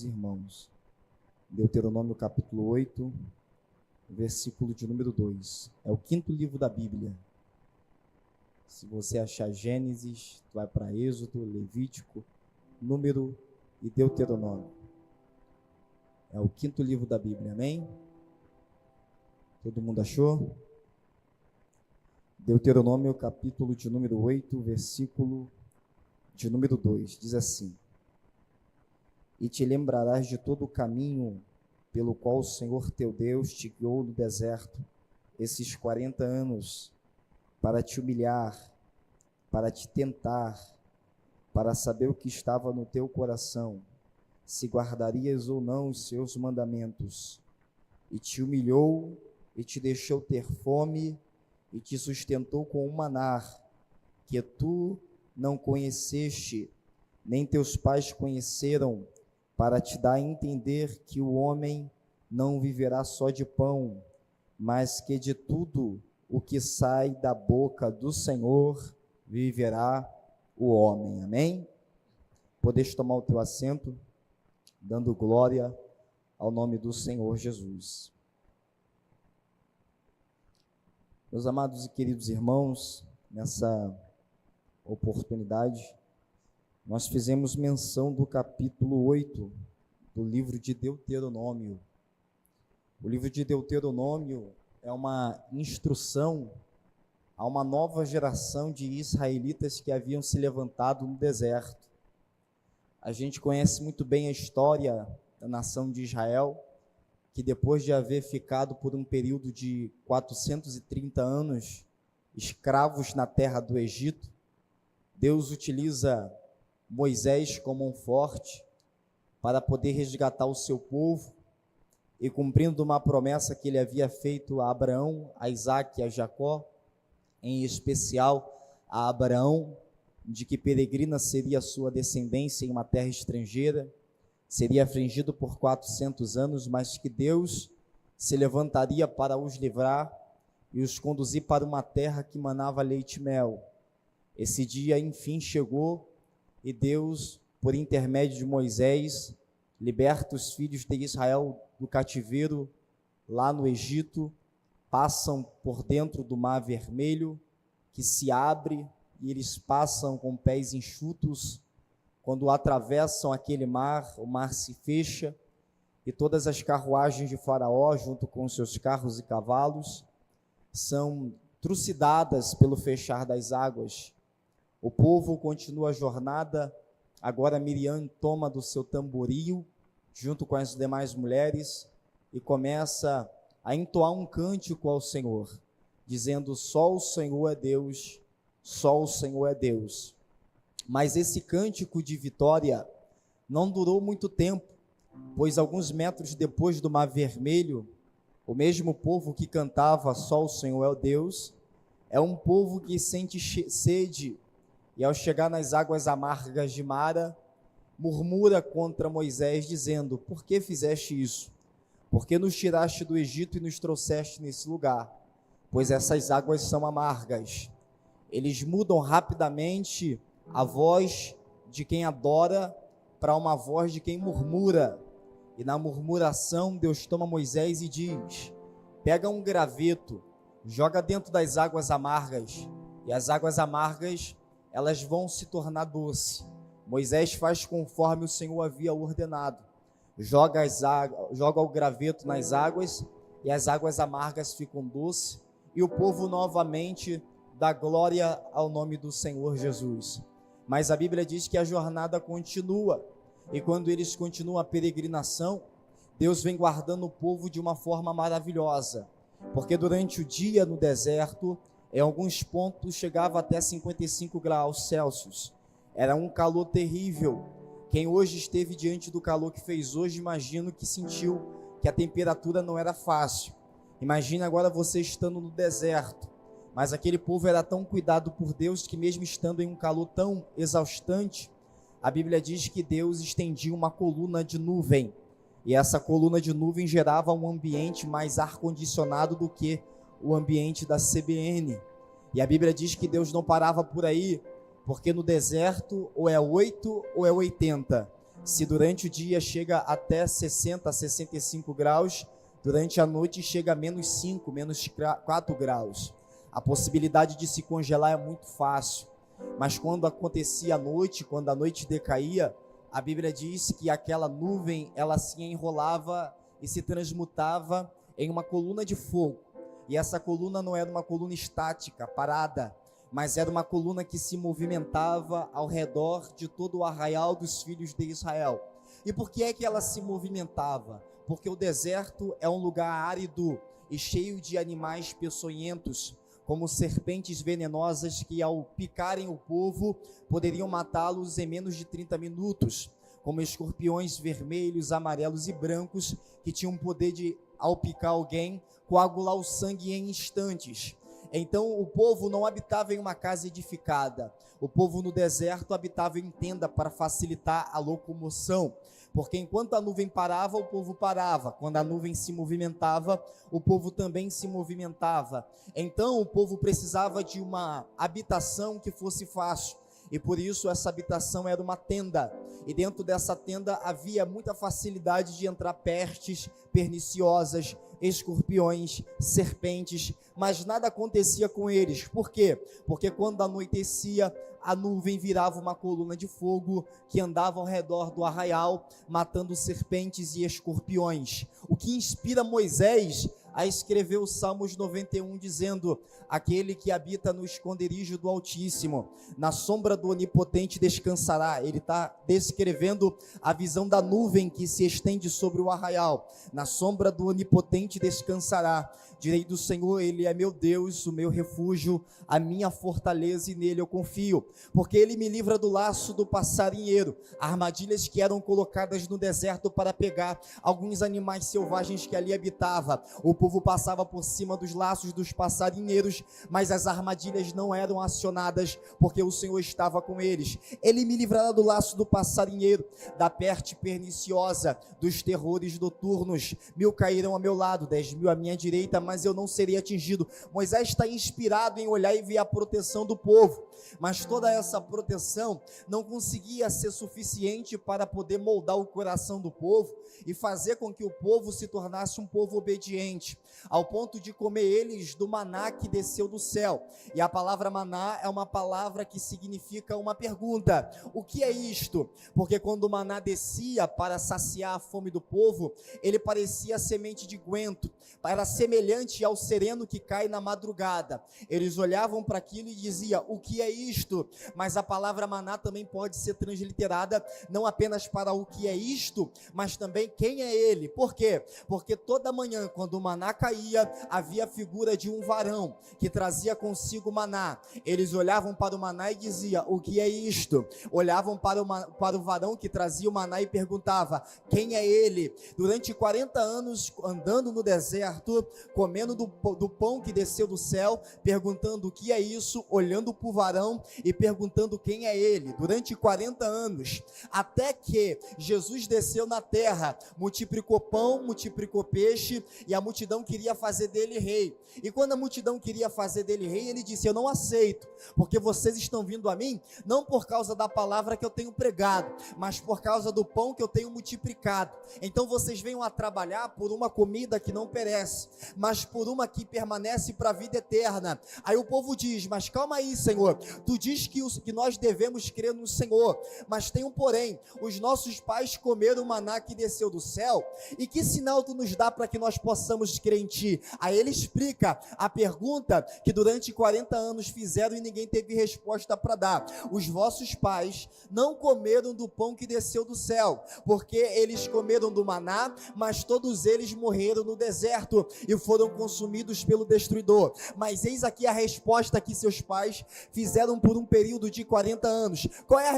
Irmãos, Deuteronômio capítulo 8, versículo de número 2, é o quinto livro da Bíblia. Se você achar Gênesis, tu vai para Êxodo, Levítico, Número e Deuteronômio. É o quinto livro da Bíblia, amém? Todo mundo achou? Deuteronômio capítulo de número 8, versículo de número 2, diz assim: E te lembrarás de todo o caminho pelo qual o Senhor teu Deus te guiou no deserto esses 40 anos, para te humilhar, para te tentar, para saber o que estava no teu coração, se guardarias ou não os seus mandamentos. E te humilhou, e te deixou ter fome, e te sustentou com um maná, que tu não conheceste, nem teus pais conheceram, para te dar a entender que o homem não viverá só de pão, mas que de tudo o que sai da boca do Senhor viverá o homem. Amém? Podes tomar o teu assento, dando glória ao nome do Senhor Jesus. Meus amados e queridos irmãos, nessa oportunidade, nós fizemos menção do capítulo 8 do livro de Deuteronômio. O livro de Deuteronômio é uma instrução a uma nova geração de israelitas que haviam se levantado no deserto. A gente conhece muito bem a história da nação de Israel, que depois de haver ficado por um período de 430 anos escravos na terra do Egito, Deus utiliza Moisés como um forte para poder resgatar o seu povo e, cumprindo uma promessa que ele havia feito a Abraão, a Isaque e a Jacó, em especial a Abraão, de que peregrina seria a sua descendência em uma terra estrangeira, seria afligido por 400 anos, mas que Deus se levantaria para os livrar e os conduzir para uma terra que manava leite e mel. Esse dia, enfim, chegou, e Deus, por intermédio de Moisés, liberta os filhos de Israel do cativeiro lá no Egito, passam por dentro do Mar Vermelho, que se abre, e eles passam com pés enxutos. Quando atravessam aquele mar, o mar se fecha, e todas as carruagens de Faraó, junto com seus carros e cavalos, são trucidadas pelo fechar das águas. O povo continua a jornada. Agora Miriam toma do seu tamboril, junto com as demais mulheres, e começa a entoar um cântico ao Senhor, dizendo: só o Senhor é Deus, só o Senhor é Deus. Mas esse cântico de vitória não durou muito tempo, pois alguns metros depois do Mar Vermelho, o mesmo povo que cantava só o Senhor é Deus, é um povo que sente sede, e ao chegar nas águas amargas de Mara, murmura contra Moisés, dizendo: por que fizeste isso? Por que nos tiraste do Egito e nos trouxeste nesse lugar? Pois essas águas são amargas. Eles mudam rapidamente a voz de quem adora para uma voz de quem murmura. E na murmuração, Deus toma Moisés e diz: pega um graveto, joga dentro das águas amargas, e as águas amargas elas vão se tornar doce. Moisés faz conforme o Senhor havia ordenado, joga o graveto nas águas, e as águas amargas ficam doces, e o povo novamente dá glória ao nome do Senhor Jesus. Mas a Bíblia diz que a jornada continua, e quando eles continuam a peregrinação, Deus vem guardando o povo de uma forma maravilhosa, porque durante o dia no deserto, em alguns pontos chegava até 55 graus Celsius, era um calor terrível. Quem hoje esteve diante do calor que fez hoje, imagino que sentiu que a temperatura não era fácil. Imagina agora você estando no deserto, mas aquele povo era tão cuidado por Deus, que mesmo estando em um calor tão exaustante, a Bíblia diz que Deus estendia uma coluna de nuvem, e essa coluna de nuvem gerava um ambiente mais ar-condicionado do que o ambiente da CBN. E a Bíblia diz que Deus não parava por aí, porque no deserto ou é 8 ou é 80. Se durante o dia chega até 60, 65 graus, durante a noite chega a menos 5, menos 4 graus. A possibilidade de se congelar é muito fácil. Mas quando acontecia a noite, quando a noite decaía, a Bíblia diz que aquela nuvem, ela se enrolava e se transmutava em uma coluna de fogo. E essa coluna não era uma coluna estática, parada, mas era uma coluna que se movimentava ao redor de todo o arraial dos filhos de Israel. E por que é que ela se movimentava? Porque o deserto é um lugar árido e cheio de animais peçonhentos, como serpentes venenosas que, ao picarem o povo, poderiam matá-los em menos de 30 minutos, como escorpiões vermelhos, amarelos e brancos, que tinham o poder de, ao picar alguém, coagular o sangue em instantes. Então o povo não habitava em uma casa edificada, o povo no deserto habitava em tenda para facilitar a locomoção, porque enquanto a nuvem parava, o povo parava. Quando a nuvem se movimentava, o povo também se movimentava. Então o povo precisava de uma habitação que fosse fácil, e por isso essa habitação era uma tenda, e dentro dessa tenda havia muita facilidade de entrar pestes perniciosas, escorpiões, serpentes, mas nada acontecia com eles. Por quê? Porque quando anoitecia, a nuvem virava uma coluna de fogo que andava ao redor do arraial, matando serpentes e escorpiões. O que inspira Moisés a escrever o Salmos 91, dizendo: aquele que habita no esconderijo do Altíssimo, na sombra do Onipotente descansará. Ele está descrevendo a visão da nuvem que se estende sobre o arraial. Na sombra do Onipotente descansará. Direi do Senhor: ele é meu Deus, o meu refúgio, a minha fortaleza, e nele eu confio, porque ele me livra do laço do passarinheiro, armadilhas que eram colocadas no deserto para pegar alguns animais selvagens que ali habitavam. O povo passava por cima dos laços dos passarinheiros, mas as armadilhas não eram acionadas, porque o Senhor estava com eles. Ele me livrará do laço do passarinheiro, da peste perniciosa, dos terrores noturnos. 1000 cairão a meu lado, 10.000 à minha direita, mas eu não serei atingido. Moisés está inspirado em olhar e ver a proteção do povo, mas toda essa proteção não conseguia ser suficiente para poder moldar o coração do povo e fazer com que o povo se tornasse um povo obediente, ao ponto de comer eles do maná que desceu do céu. E a palavra maná é uma palavra que significa uma pergunta: o que é isto? Porque quando o maná descia para saciar a fome do povo, ele parecia a semente de guento, era semelhante ao sereno que cai na madrugada. Eles olhavam para aquilo e diziam: o que é isto? Mas a palavra maná também pode ser transliterada não apenas para o que é isto, mas também quem é ele. Por quê? Porque toda manhã, quando o maná caía, havia a figura de um varão que trazia consigo maná. Eles olhavam para o maná e diziam: o que é isto? Olhavam para o varão que trazia o maná e perguntava: quem é ele? Durante 40 anos andando no deserto, comendo do pão que desceu do céu, perguntando o que é isso, olhando para o varão e perguntando quem é ele, durante 40 anos, até que Jesus desceu na terra, multiplicou pão, multiplicou peixe, e a multidão queria fazer dele rei. E quando a multidão queria fazer dele rei, ele disse: eu não aceito, porque vocês estão vindo a mim, não por causa da palavra que eu tenho pregado, mas por causa do pão que eu tenho multiplicado. Então vocês venham a trabalhar por uma comida que não perece, mas por uma que permanece para a vida eterna. Aí o povo diz: mas calma aí, Senhor, tu diz que nós devemos crer no Senhor, mas tem um porém: os nossos pais comeram o maná que desceu do céu, e que sinal tu nos dá para que nós possamos crer em ti? Aí ele explica a pergunta que durante 40 anos fizeram e ninguém teve resposta para dar: os vossos pais não comeram do pão que desceu do céu, porque eles comeram do maná, mas todos eles morreram no deserto e foram consumidos pelo destruidor. Mas eis aqui a resposta que seus pais fizeram por um período de 40 anos. Qual é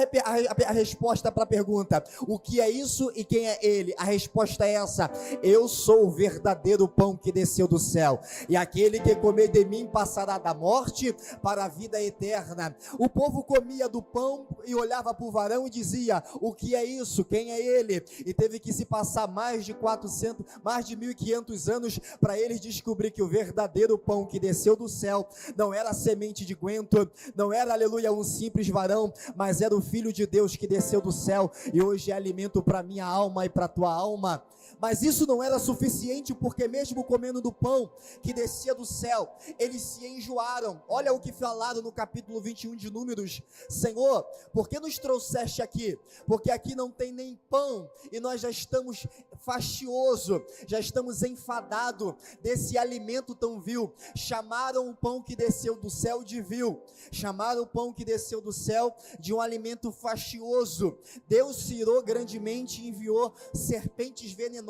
a resposta para a pergunta: o que é isso e quem é ele? A resposta é essa: eu sou o verdadeiro pão pão que desceu do céu, e aquele que comer de mim passará da morte para a vida eterna. O povo comia do pão e olhava para o varão e dizia: o que é isso? Quem é ele? E teve que se passar mais de 1.500 anos para eles descobrir que o verdadeiro pão que desceu do céu não era semente de guento, não era, aleluia, um simples varão, mas era o Filho de Deus que desceu do céu e hoje é alimento para minha alma e para a tua alma. Mas isso não era suficiente, porque mesmo comendo do pão que descia do céu, eles se enjoaram. Olha o que falaram no capítulo 21 de Números: Senhor, por que nos trouxeste aqui? Porque aqui não tem nem pão, e nós já estamos fastioso, já estamos enfadados desse alimento tão vil. Chamaram o pão que desceu do céu de vil, chamaram o pão que desceu do céu de um alimento fastioso. Deus se irou grandemente e enviou serpentes venenosas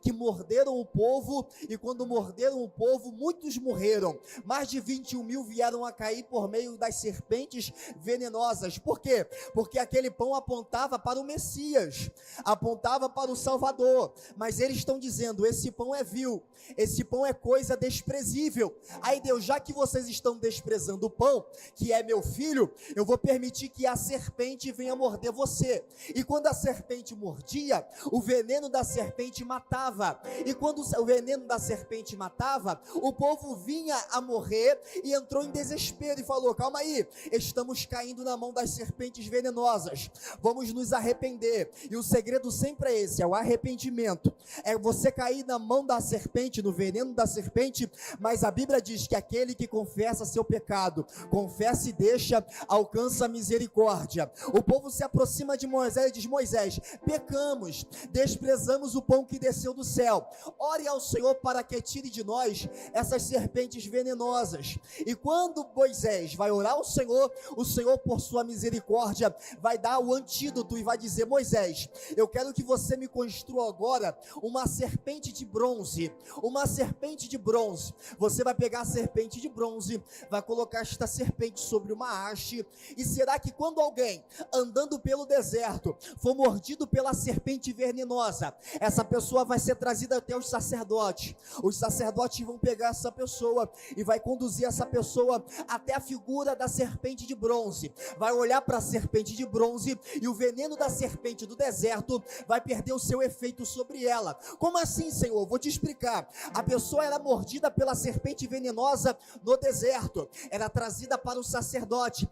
que morderam o povo, e quando morderam o povo, muitos morreram. Mais de 21 mil vieram a cair por meio das serpentes venenosas. Por quê? Porque aquele pão apontava para o Messias, apontava para o Salvador, mas eles estão dizendo: esse pão é vil, esse pão é coisa desprezível. Aí Deus: já que vocês estão desprezando o pão, que é meu filho, eu vou permitir que a serpente venha morder você. E quando a serpente mordia, o veneno da serpente matava, e quando o veneno da serpente matava, o povo vinha a morrer e entrou em desespero e falou: calma aí, estamos caindo na mão das serpentes venenosas, vamos nos arrepender. E o segredo sempre é esse, é o arrependimento, é você cair na mão da serpente, no veneno da serpente. Mas a Bíblia diz que aquele que confessa seu pecado, confessa e deixa, alcança a misericórdia. O povo se aproxima de Moisés e diz: Moisés, pecamos, desprezamos o pão que desceu do céu, ore ao Senhor para que tire de nós essas serpentes venenosas. E quando Moisés vai orar ao Senhor, o Senhor, por sua misericórdia, vai dar o antídoto e vai dizer: Moisés, eu quero que você me construa agora uma serpente de bronze, uma serpente de bronze. Você vai pegar a serpente de bronze, vai colocar esta serpente sobre uma haste, e será que quando alguém andando pelo deserto for mordido pela serpente venenosa, essa pessoa vai ser trazida até os sacerdotes vão pegar essa pessoa e vai conduzir essa pessoa até a figura da serpente de bronze, vai olhar para a serpente de bronze e o veneno da serpente do deserto vai perder o seu efeito sobre ela. Como assim, Senhor? Vou te explicar. A pessoa era mordida pela serpente venenosa no deserto, era trazida para o sacerdote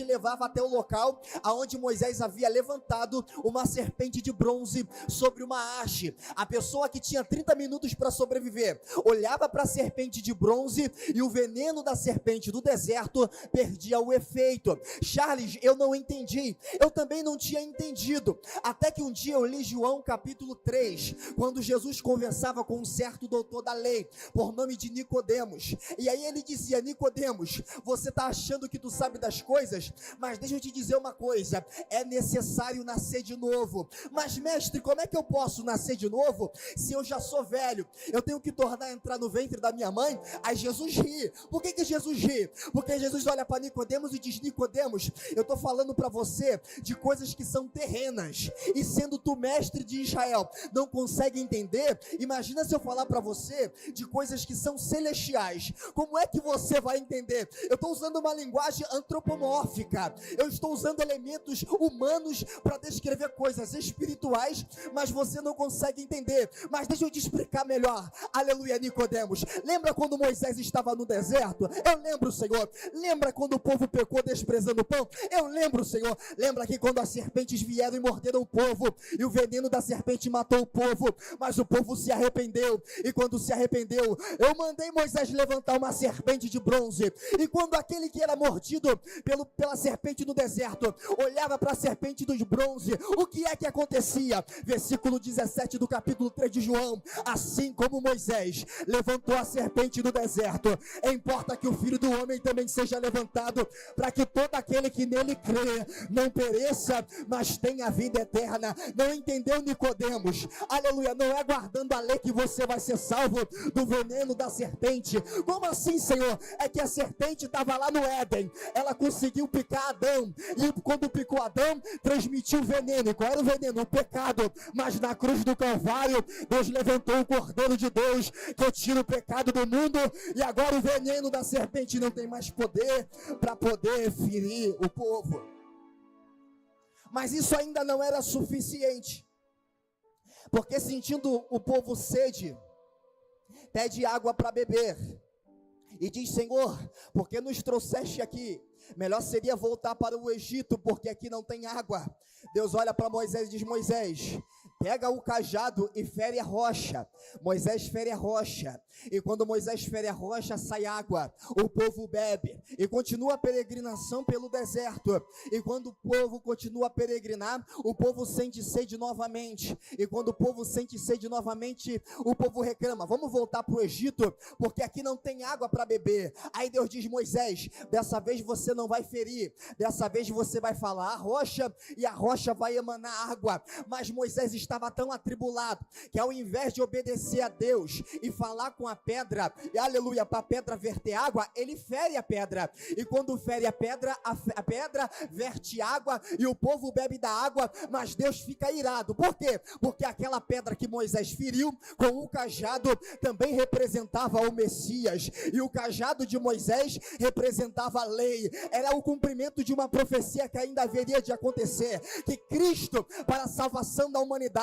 levava até o local aonde Moisés havia levantado uma serpente de bronze sobre uma haste. A pessoa que tinha 30 minutos para sobreviver olhava para a serpente de bronze e o veneno da serpente do deserto perdia o efeito. Charles, eu não entendi, eu também não tinha entendido, até que um dia eu li João capítulo 3, quando Jesus conversava com um certo doutor da lei, por nome de Nicodemos, e aí ele dizia: Nicodemos, você está achando que tu sabe das coisas, mas deixa eu te dizer uma coisa, é necessário nascer de novo. Mas mestre, como é que eu posso nascer de novo se eu já sou velho? Eu tenho que tornar a entrar no ventre da minha mãe? Aí Jesus ri. Por que Jesus ri? Porque Jesus olha para Nicodemos e diz: Nicodemos, eu estou falando para você de coisas que são terrenas, e sendo tu mestre de Israel, não consegue entender? Imagina se eu falar para você de coisas que são celestiais, como é que você vai entender? Eu estou usando uma linguagem antropomórfica, eu estou usando elementos humanos para descrever coisas espirituais, mas você não consegue entender. Mas deixa eu te explicar melhor. Aleluia, Nicodemos. Lembra quando Moisés estava no deserto? Eu lembro, Senhor. Lembra quando o povo pecou desprezando o pão? Eu lembro, Senhor. Lembra que quando as serpentes vieram e morderam o povo, e o veneno da serpente matou o povo, mas o povo se arrependeu, e quando se arrependeu, eu mandei Moisés levantar uma serpente de bronze, e quando aquele que era mordido pela serpente no deserto olhava para a serpente dos bronze, o que é que acontecia? Versículo 17 do capítulo 3 de João: assim como Moisés levantou a serpente no deserto, importa que o Filho do Homem também seja levantado, para que todo aquele que nele crê não pereça, mas tenha vida eterna. Não entendeu, Nicodemos? Aleluia, não é guardando a lei que você vai ser salvo do veneno da serpente. Como assim, Senhor? É que a serpente estava lá no Éden, ela conseguiu picar Adão, e quando picou Adão, transmitiu veneno. E qual era o veneno? O pecado. Mas na cruz do Calvário, Deus levantou sou o Cordeiro de Deus, que eu tiro o pecado do mundo, e agora o veneno da serpente não tem mais poder para poder ferir o povo. Mas isso ainda não era suficiente, porque sentindo o povo sede, pede água para beber, e diz: Senhor, porque nos trouxeste aqui? Melhor seria voltar para o Egito, porque aqui não tem água. Deus olha para Moisés e diz: Moisés, pega o cajado e fere a rocha. Moisés fere a rocha, e quando Moisés fere a rocha, sai água, o povo bebe, e continua a peregrinação pelo deserto. E quando o povo continua a peregrinar, o povo sente sede novamente, e quando o povo sente sede novamente, o povo reclama: vamos voltar para o Egito, porque aqui não tem água para beber. Aí Deus diz: Moisés, dessa vez você não vai ferir, dessa vez você vai falar a rocha, e a rocha vai emanar água. Mas Moisés estava tão atribulado, que ao invés de obedecer a Deus e falar com a pedra, e aleluia, para a pedra verter água, ele fere a pedra, e quando fere a pedra verte água, e o povo bebe da água. Mas Deus fica irado. Por quê? Porque aquela pedra que Moisés feriu com o cajado também representava o Messias, e o cajado de Moisés representava a lei. Era o cumprimento de uma profecia que ainda haveria de acontecer, que Cristo, para a salvação da humanidade,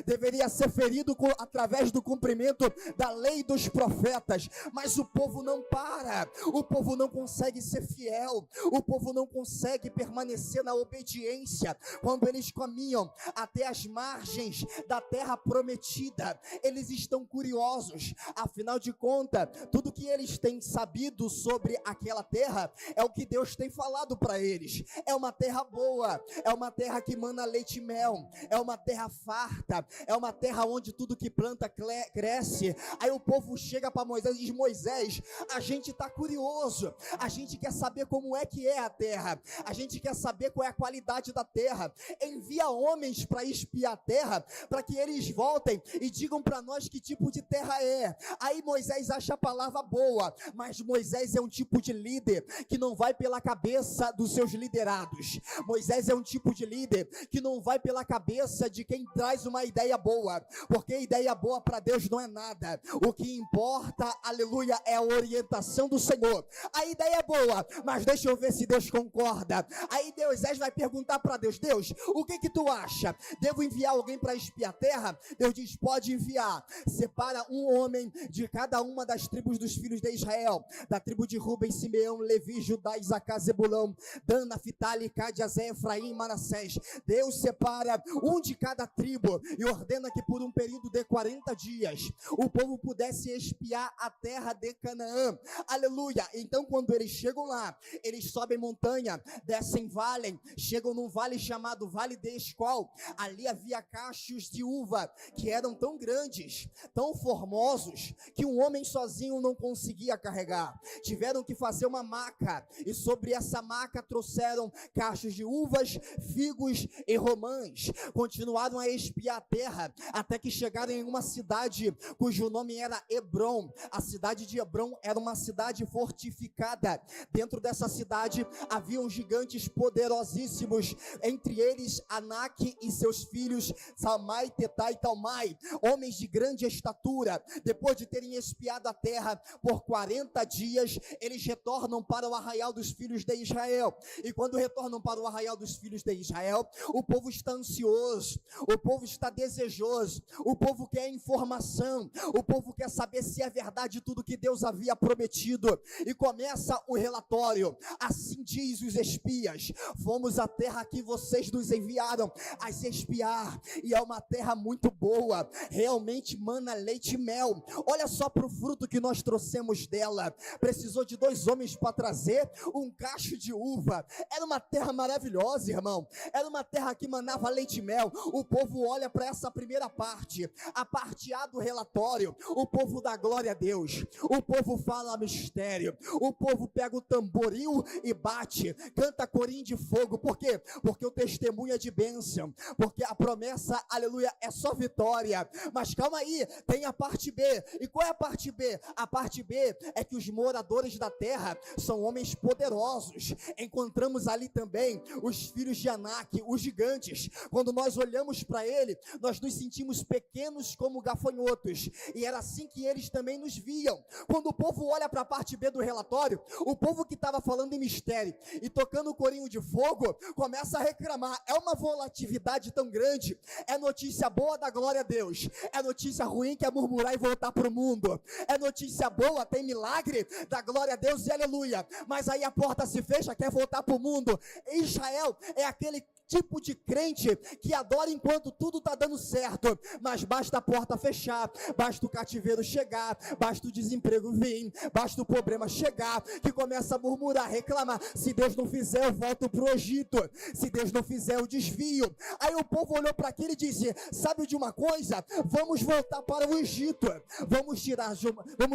deveria ser ferido através do cumprimento da lei dos profetas. Mas o povo não para, o povo não consegue ser fiel, o povo não consegue permanecer na obediência. Quando eles caminham até as margens da terra prometida, eles estão curiosos. Afinal de contas, tudo que eles têm sabido sobre aquela terra é o que Deus tem falado para eles. É uma terra boa, é uma terra que mana leite e mel, é uma terra farta, é uma terra onde tudo que planta cresce. Aí o povo chega para Moisés e diz: Moisés, a gente está curioso, a gente quer saber como é que é a terra, a gente quer saber qual é a qualidade da terra. Envia homens para espiar a terra, para que eles voltem e digam para nós que tipo de terra é. Aí Moisés acha a palavra boa, mas Moisés é um tipo de líder que não vai pela cabeça dos seus liderados. Moisés é um tipo de líder que não vai pela cabeça de quem traz uma ideia boa, porque ideia boa para Deus não é nada. O que importa, aleluia, é a orientação do Senhor. A ideia é boa, mas deixa eu ver se Deus concorda. Aí Moisés vai perguntar para Deus: Deus, o que tu acha? Devo enviar alguém para espiar a terra? Deus diz: pode enviar. Separa um homem de cada uma das tribos dos filhos de Israel, da tribo de Rubem, Simeão, Levi, Judá, Isacar, Zebulão, Dan, Naftali, Gad, Aser, Efraim e Manassés. Deus separa um de cada tribo e ordena que por um período de 40 dias o povo pudesse espiar a terra de Canaã. Aleluia. Então quando eles chegam lá, eles sobem montanha, descem vale, chegam num vale chamado Vale de Escol. Ali havia cachos de uva que eram tão grandes, tão formosos, que um homem sozinho não conseguia carregar. Tiveram que fazer uma maca, e sobre essa maca trouxeram cachos de uvas, figos e romãs. Continuaram a espiar a terra, até que chegaram em uma cidade cujo nome era Hebrom. A cidade de Hebrom era uma cidade fortificada. Dentro dessa cidade haviam gigantes poderosíssimos, entre eles Anak e seus filhos Samai, Tetai e Talmai, homens de grande estatura. Depois de terem espiado a terra por 40 dias, eles retornam para o arraial dos filhos de Israel. E quando retornam para o arraial dos filhos de Israel, o povo está ansioso, o povo está desejoso, o povo quer informação, o povo quer saber se é verdade tudo que Deus havia prometido. E começa o relatório: assim diz os espias, fomos à terra que vocês nos enviaram a se espiar, e é uma terra muito boa, realmente mana leite e mel. Olha só para o fruto que nós trouxemos dela. Precisou de 2 homens para trazer um cacho de uva. Era uma terra maravilhosa, irmão, era uma terra que manava leite e mel. O povo olha para essa primeira parte, a parte A do relatório. O povo dá glória a Deus, o povo fala mistério, o povo pega o tamboril e bate, canta corim de fogo. Por quê? Porque o testemunho é de bênção, porque a promessa, aleluia, é só vitória. Mas calma aí, tem a parte B. E qual é a parte B? A parte B é que os moradores da terra são homens poderosos. Encontramos ali também os filhos de Anak, os gigantes. Quando nós olhamos para ele, nós nos sentimos pequenos como gafanhotos, e era assim que eles também nos viam. Quando o povo olha para a parte B do relatório, o povo que estava falando em mistério e tocando o corinho de fogo, começa a reclamar. É uma volatilidade tão grande, é notícia boa da glória a Deus, é notícia ruim que é murmurar e voltar para o mundo, é notícia boa, tem milagre da glória a Deus e aleluia, mas aí a porta se fecha, quer voltar para o mundo. Israel é aquele tipo de crente que adora enquanto tudo está dando certo, mas basta a porta fechar, basta o cativeiro chegar, basta o desemprego vir, basta o problema chegar, que começa a murmurar, reclamar. Se Deus não fizer, eu volto para o Egito. Se Deus não fizer, eu desvio. Aí o povo olhou para aquilo e disse: sabe de uma coisa? Vamos voltar para o Egito, vamos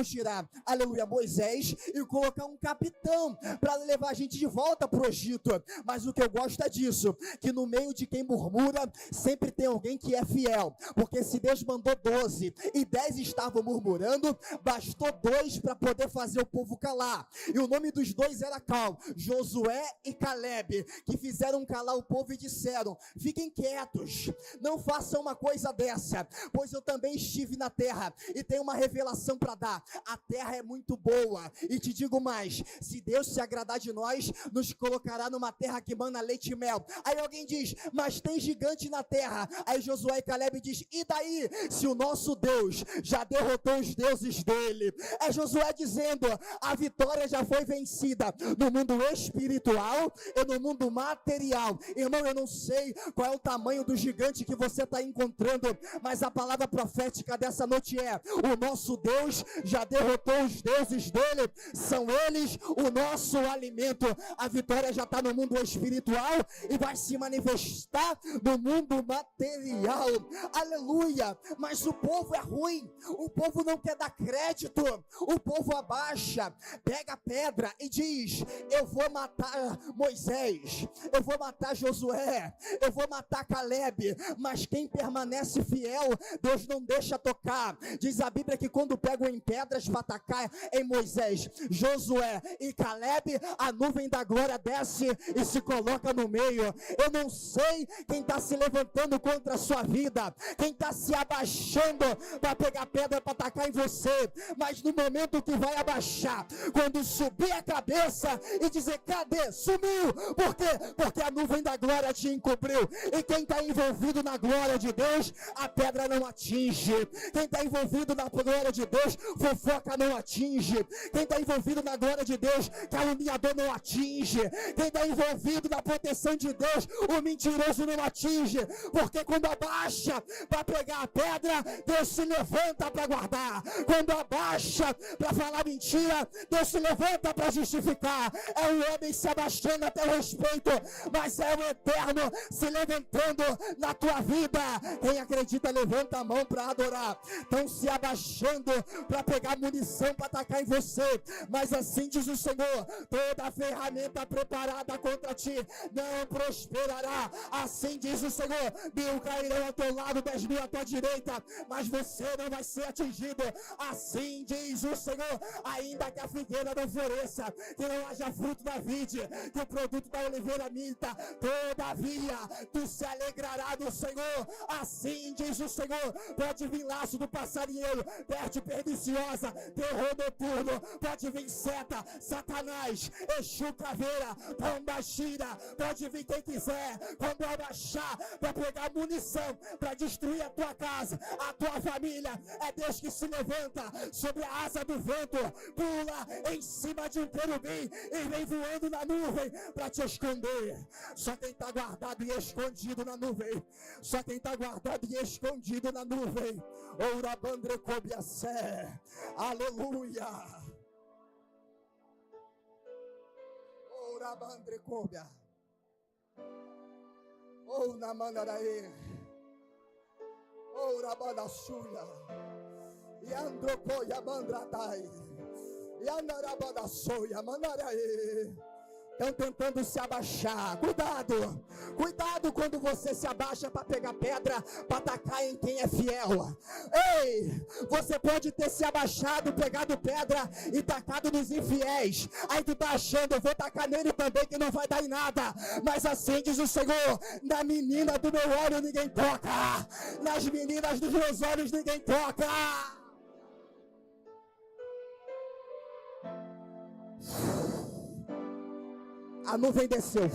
tirar, aleluia, Moisés e colocar um capitão para levar a gente de volta para o Egito. Mas o que eu gosto é disso, que no meio de quem murmura, sempre tem alguém que é fiel, porque se Deus mandou 12 e 10 estavam murmurando, bastou 2 para poder fazer o povo calar, e o nome dos 2 era Josué e Caleb, que fizeram calar o povo e disseram: fiquem quietos, não façam uma coisa dessa, pois eu também estive na terra, e tenho uma revelação para dar. A terra é muito boa, e te digo mais, se Deus se agradar de nós, nos colocará numa terra que mana leite e mel. Aí alguém diz: mas tem gigante na terra. Aí Josué e Caleb diz: e daí, se o nosso Deus já derrotou os deuses dele? É Josué dizendo: a vitória já foi vencida no mundo espiritual e no mundo material. Irmão, eu não sei qual é o tamanho do gigante que você está encontrando, mas a palavra profética dessa noite é: o nosso Deus já derrotou os deuses dele, são eles o nosso alimento. A vitória já está no mundo espiritual e vai se manifestar no mundo material, aleluia. Mas o povo é ruim, o povo não quer dar crédito, o povo abaixa, pega a pedra e diz: eu vou matar Moisés, eu vou matar Josué, eu vou matar Caleb, mas quem permanece fiel, Deus não deixa tocar. Diz a Bíblia que quando pegam em pedras para atacar em Moisés, Josué e Caleb, a nuvem da glória desce e se coloca no meio. Eu não sei quem está se levantando contra a sua vida, quem está se abaixando para pegar pedra para atacar em você, mas no momento que vai abaixar, quando subir a cabeça e dizer: cadê? Sumiu. Por quê? Porque a nuvem da glória te encobriu, e quem está envolvido na glória de Deus, a pedra não atinge. Quem está envolvido na glória de Deus, fofoca não atinge. Quem está envolvido na glória de Deus, caluniador não atinge. Quem está envolvido na proteção de Deus, o mentiroso não atinge, porque quando abaixa para pegar a pedra, Deus se levanta para guardar. Quando abaixa para falar mentira, Deus se levanta para justificar. É o homem se abaixando a teu respeito, mas é o eterno se levantando na tua vida. Quem acredita, levanta a mão para adorar. Estão se abaixando para pegar munição para atacar em você, mas assim diz o Senhor: toda ferramenta preparada contra ti não prosperará. Assim diz o Senhor: 1000 cairão ao teu lado, 10.000 à tua direita, mas você não vai ser atingido. Assim diz o Senhor: ainda que a figueira não floresça, que não haja fruto da vide, que o produto da oliveira minta, todavia tu se alegrará no Senhor. Assim diz o Senhor: pode vir laço do passarinheiro, peste perniciosa, terror noturno, pode vir seta, Satanás, Exu, caveira, pombagira, pode vir quem quiser. Quando abaixar para pegar munição para destruir a tua casa, a tua família, é Deus que se levanta sobre a asa do vento, pula em cima de um querubim e vem voando na nuvem para te esconder. Só quem está guardado e escondido na nuvem, só quem está guardado e escondido na nuvem. Oura bandre cobiacé, aleluia. Oura bandre cobia, ou na manaraê, oura badachuia, e androcoia mandratai, e andarabadaçoia manaraê. Estão tentando se abaixar. Cuidado. Cuidado quando você se abaixa para pegar pedra, para atacar em quem é fiel. Ei, você pode ter se abaixado, pegado pedra e tacado nos infiéis. Aí tu tá achando, eu vou tacar nele também que não vai dar em nada. Mas assim diz o Senhor, na menina do meu olho ninguém toca. Nas meninas dos meus olhos ninguém toca. A nuvem desceu.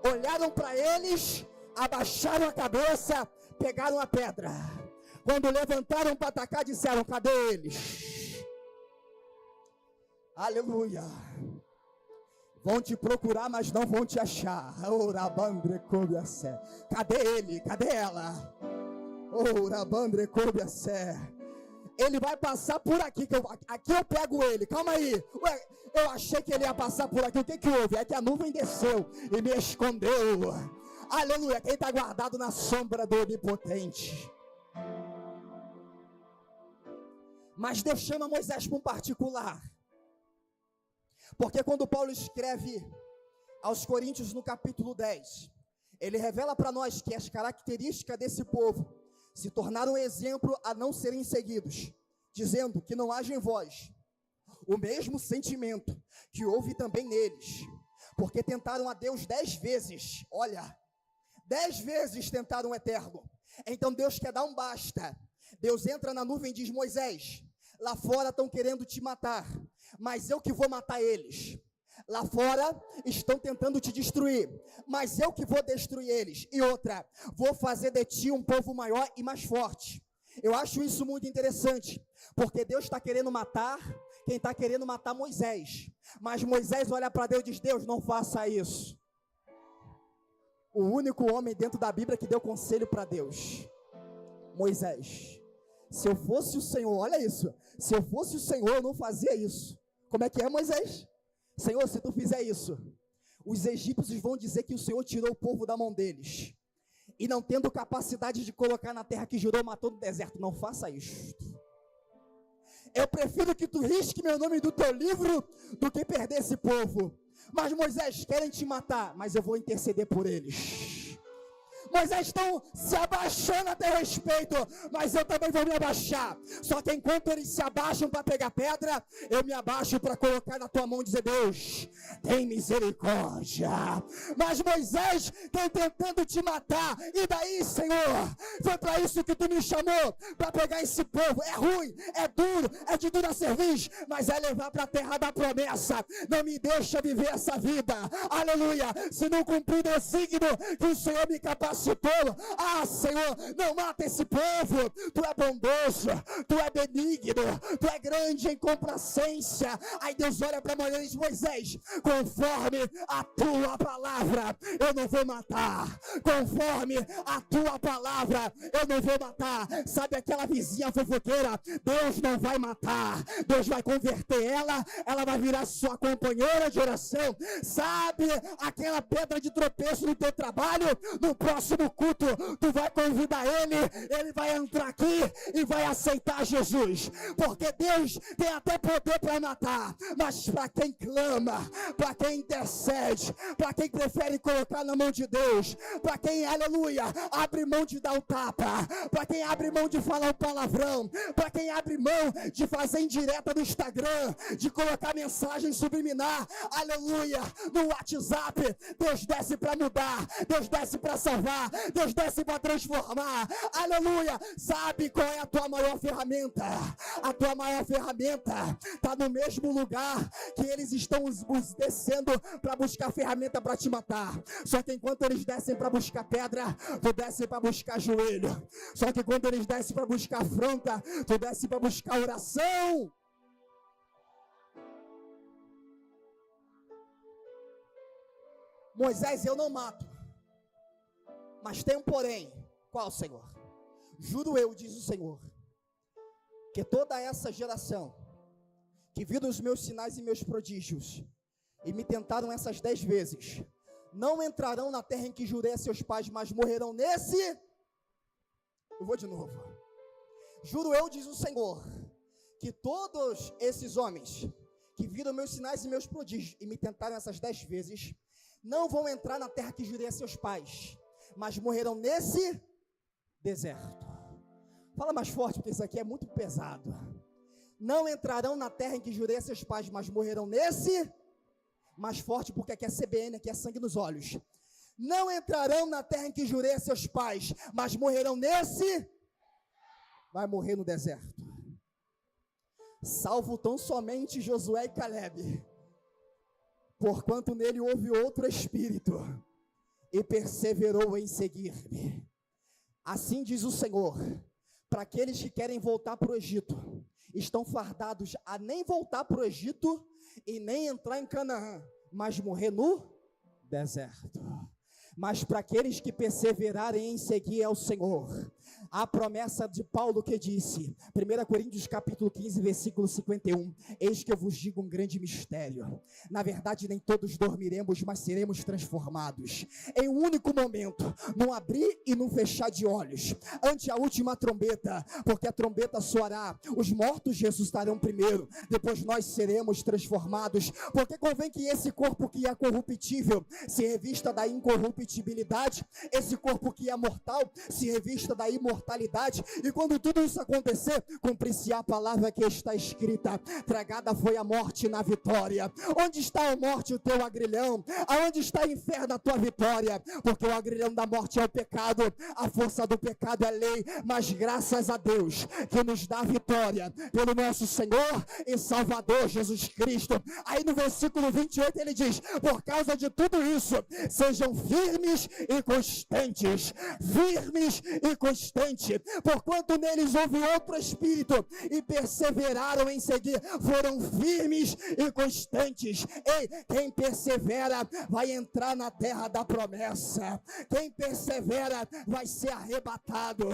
Olharam para eles, abaixaram a cabeça, pegaram a pedra. Quando levantaram para atacar, disseram: cadê eles? Aleluia. Vão te procurar, mas não vão te achar. Cadê ele? Cadê ela? Ele vai passar por aqui, aqui eu pego ele, calma aí. Ué, eu achei que ele ia passar por aqui, o que houve? É que a nuvem desceu e me escondeu. Aleluia, quem está guardado na sombra do Onipotente. Mas Deus chama Moisés para um particular. Porque quando Paulo escreve aos Coríntios no capítulo 10, ele revela para nós que as características desse povo se tornaram exemplo a não serem seguidos, dizendo que não haja em vós o mesmo sentimento que houve também neles, porque tentaram a Deus 10 vezes, olha, 10 vezes tentaram o Eterno. Então Deus quer dar um basta. Deus entra na nuvem e diz: Moisés, lá fora estão querendo te matar, mas eu que vou matar eles. Lá fora estão tentando te destruir, mas eu que vou destruir eles. E outra, vou fazer de ti um povo maior e mais forte. Eu acho isso muito interessante, porque Deus está querendo matar quem está querendo matar Moisés. Mas Moisés olha para Deus e diz: Deus, não faça isso. O único homem dentro da Bíblia que deu conselho para Deus, Moisés. Se eu fosse o Senhor, olha isso, se eu fosse o Senhor, eu não fazia isso. Como é que é, Moisés? Senhor, se tu fizer isso, os egípcios vão dizer que o Senhor tirou o povo da mão deles, e não tendo capacidade de colocar na terra que jurou, matou no deserto. Não faça isso. Eu prefiro que tu risque meu nome do teu livro do que perder esse povo. Mas Moisés, querem te matar, mas eu vou interceder por eles. Moisés estão se abaixando a teu respeito, mas eu também vou me abaixar. Só que enquanto eles se abaixam para pegar pedra, eu me abaixo para colocar na tua mão e dizer: Deus, tem misericórdia. Mas Moisés estão tentando te matar. E daí, Senhor? Foi para isso que tu me chamou, para pegar esse povo. É ruim, é duro, é de dura cerviz, mas é levar para a terra da promessa. Não me deixa viver essa vida, aleluia, se não cumprir o desígnio que o Senhor me capacitou. Ah, Senhor, não mata esse povo. Tu é bondoso, tu é benigno, tu é grande em complacência. Aí Deus olha para Moisés e diz: Moisés, conforme a tua palavra, eu não vou matar. Conforme a tua palavra, eu não vou matar. Sabe aquela vizinha fofoqueira? Deus não vai matar. Deus vai converter ela, ela vai virar sua companheira de oração. Sabe aquela pedra de tropeço no teu trabalho? No próximo culto, tu vai convidar ele vai entrar aqui e vai aceitar Jesus, porque Deus tem até poder para matar, mas para quem clama, para quem intercede, para quem prefere colocar na mão de Deus, para quem, aleluia, abre mão de dar o tapa, para quem abre mão de falar o palavrão, para quem abre mão de fazer indireta no Instagram, de colocar mensagem subliminar, aleluia, no WhatsApp, Deus desce para mudar, Deus desce para salvar, Deus desce para transformar, aleluia. Sabe qual é a tua maior ferramenta? A tua maior ferramenta está no mesmo lugar que eles estão descendo para buscar ferramenta para te matar. Só que enquanto eles descem para buscar pedra, tu desce para buscar joelho. Só que quando eles descem para buscar afronta, tu desce para buscar oração. Moisés, eu não mato, mas tem um porém. Qual, Senhor? Juro eu, diz o Senhor, que toda essa geração que viram os meus sinais e meus prodígios e me tentaram essas 10 vezes, não entrarão na terra em que jurei a seus pais, mas morrerão nesse. Eu vou de novo. Juro eu, diz o Senhor, que todos esses homens que viram meus sinais e meus prodígios e me tentaram essas 10 vezes, não vão entrar na terra que jurei a seus pais, mas morrerão nesse deserto. Fala mais forte, porque isso aqui é muito pesado. Não entrarão na terra em que jurei a seus pais, mas morrerão nesse. Mais forte, porque aqui é CBN, aqui é sangue nos olhos. Não entrarão na terra em que jurei a seus pais, mas morrerão nesse. Vai morrer no deserto. Salvo tão somente Josué e Caleb, porquanto nele houve outro espírito, e perseverou em seguir-me. Assim diz o Senhor, para aqueles que querem voltar para o Egito, estão fardados a nem voltar para o Egito, e nem entrar em Canaã, mas morrer no deserto. Mas para aqueles que perseverarem em seguir ao Senhor, a promessa de Paulo que disse, 1 Coríntios capítulo 15, versículo 51, eis que eu vos digo um grande mistério, na verdade nem todos dormiremos, mas seremos transformados, em um único momento, num abrir e num fechar de olhos, ante a última trombeta, porque a trombeta soará, os mortos ressuscitarão primeiro, depois nós seremos transformados, porque convém que esse corpo que é corruptível, se revista da incorruptibilidade, esse corpo que é mortal, se revista da imortalidade, e quando tudo isso acontecer, cumprir-se a palavra que está escrita, tragada foi a morte na vitória. Onde está a morte, o teu agrilhão? Aonde está o inferno, a tua vitória? Porque o agrilhão da morte é o pecado, a força do pecado é lei, mas graças a Deus, que nos dá a vitória, pelo nosso Senhor e Salvador Jesus Cristo. Aí no versículo 28 ele diz, por causa de tudo isso, sejam firmes e constantes, porquanto neles houve outro espírito, e perseveraram em seguir, foram firmes e constantes. Ei, quem persevera vai entrar na terra da promessa, quem persevera vai ser arrebatado,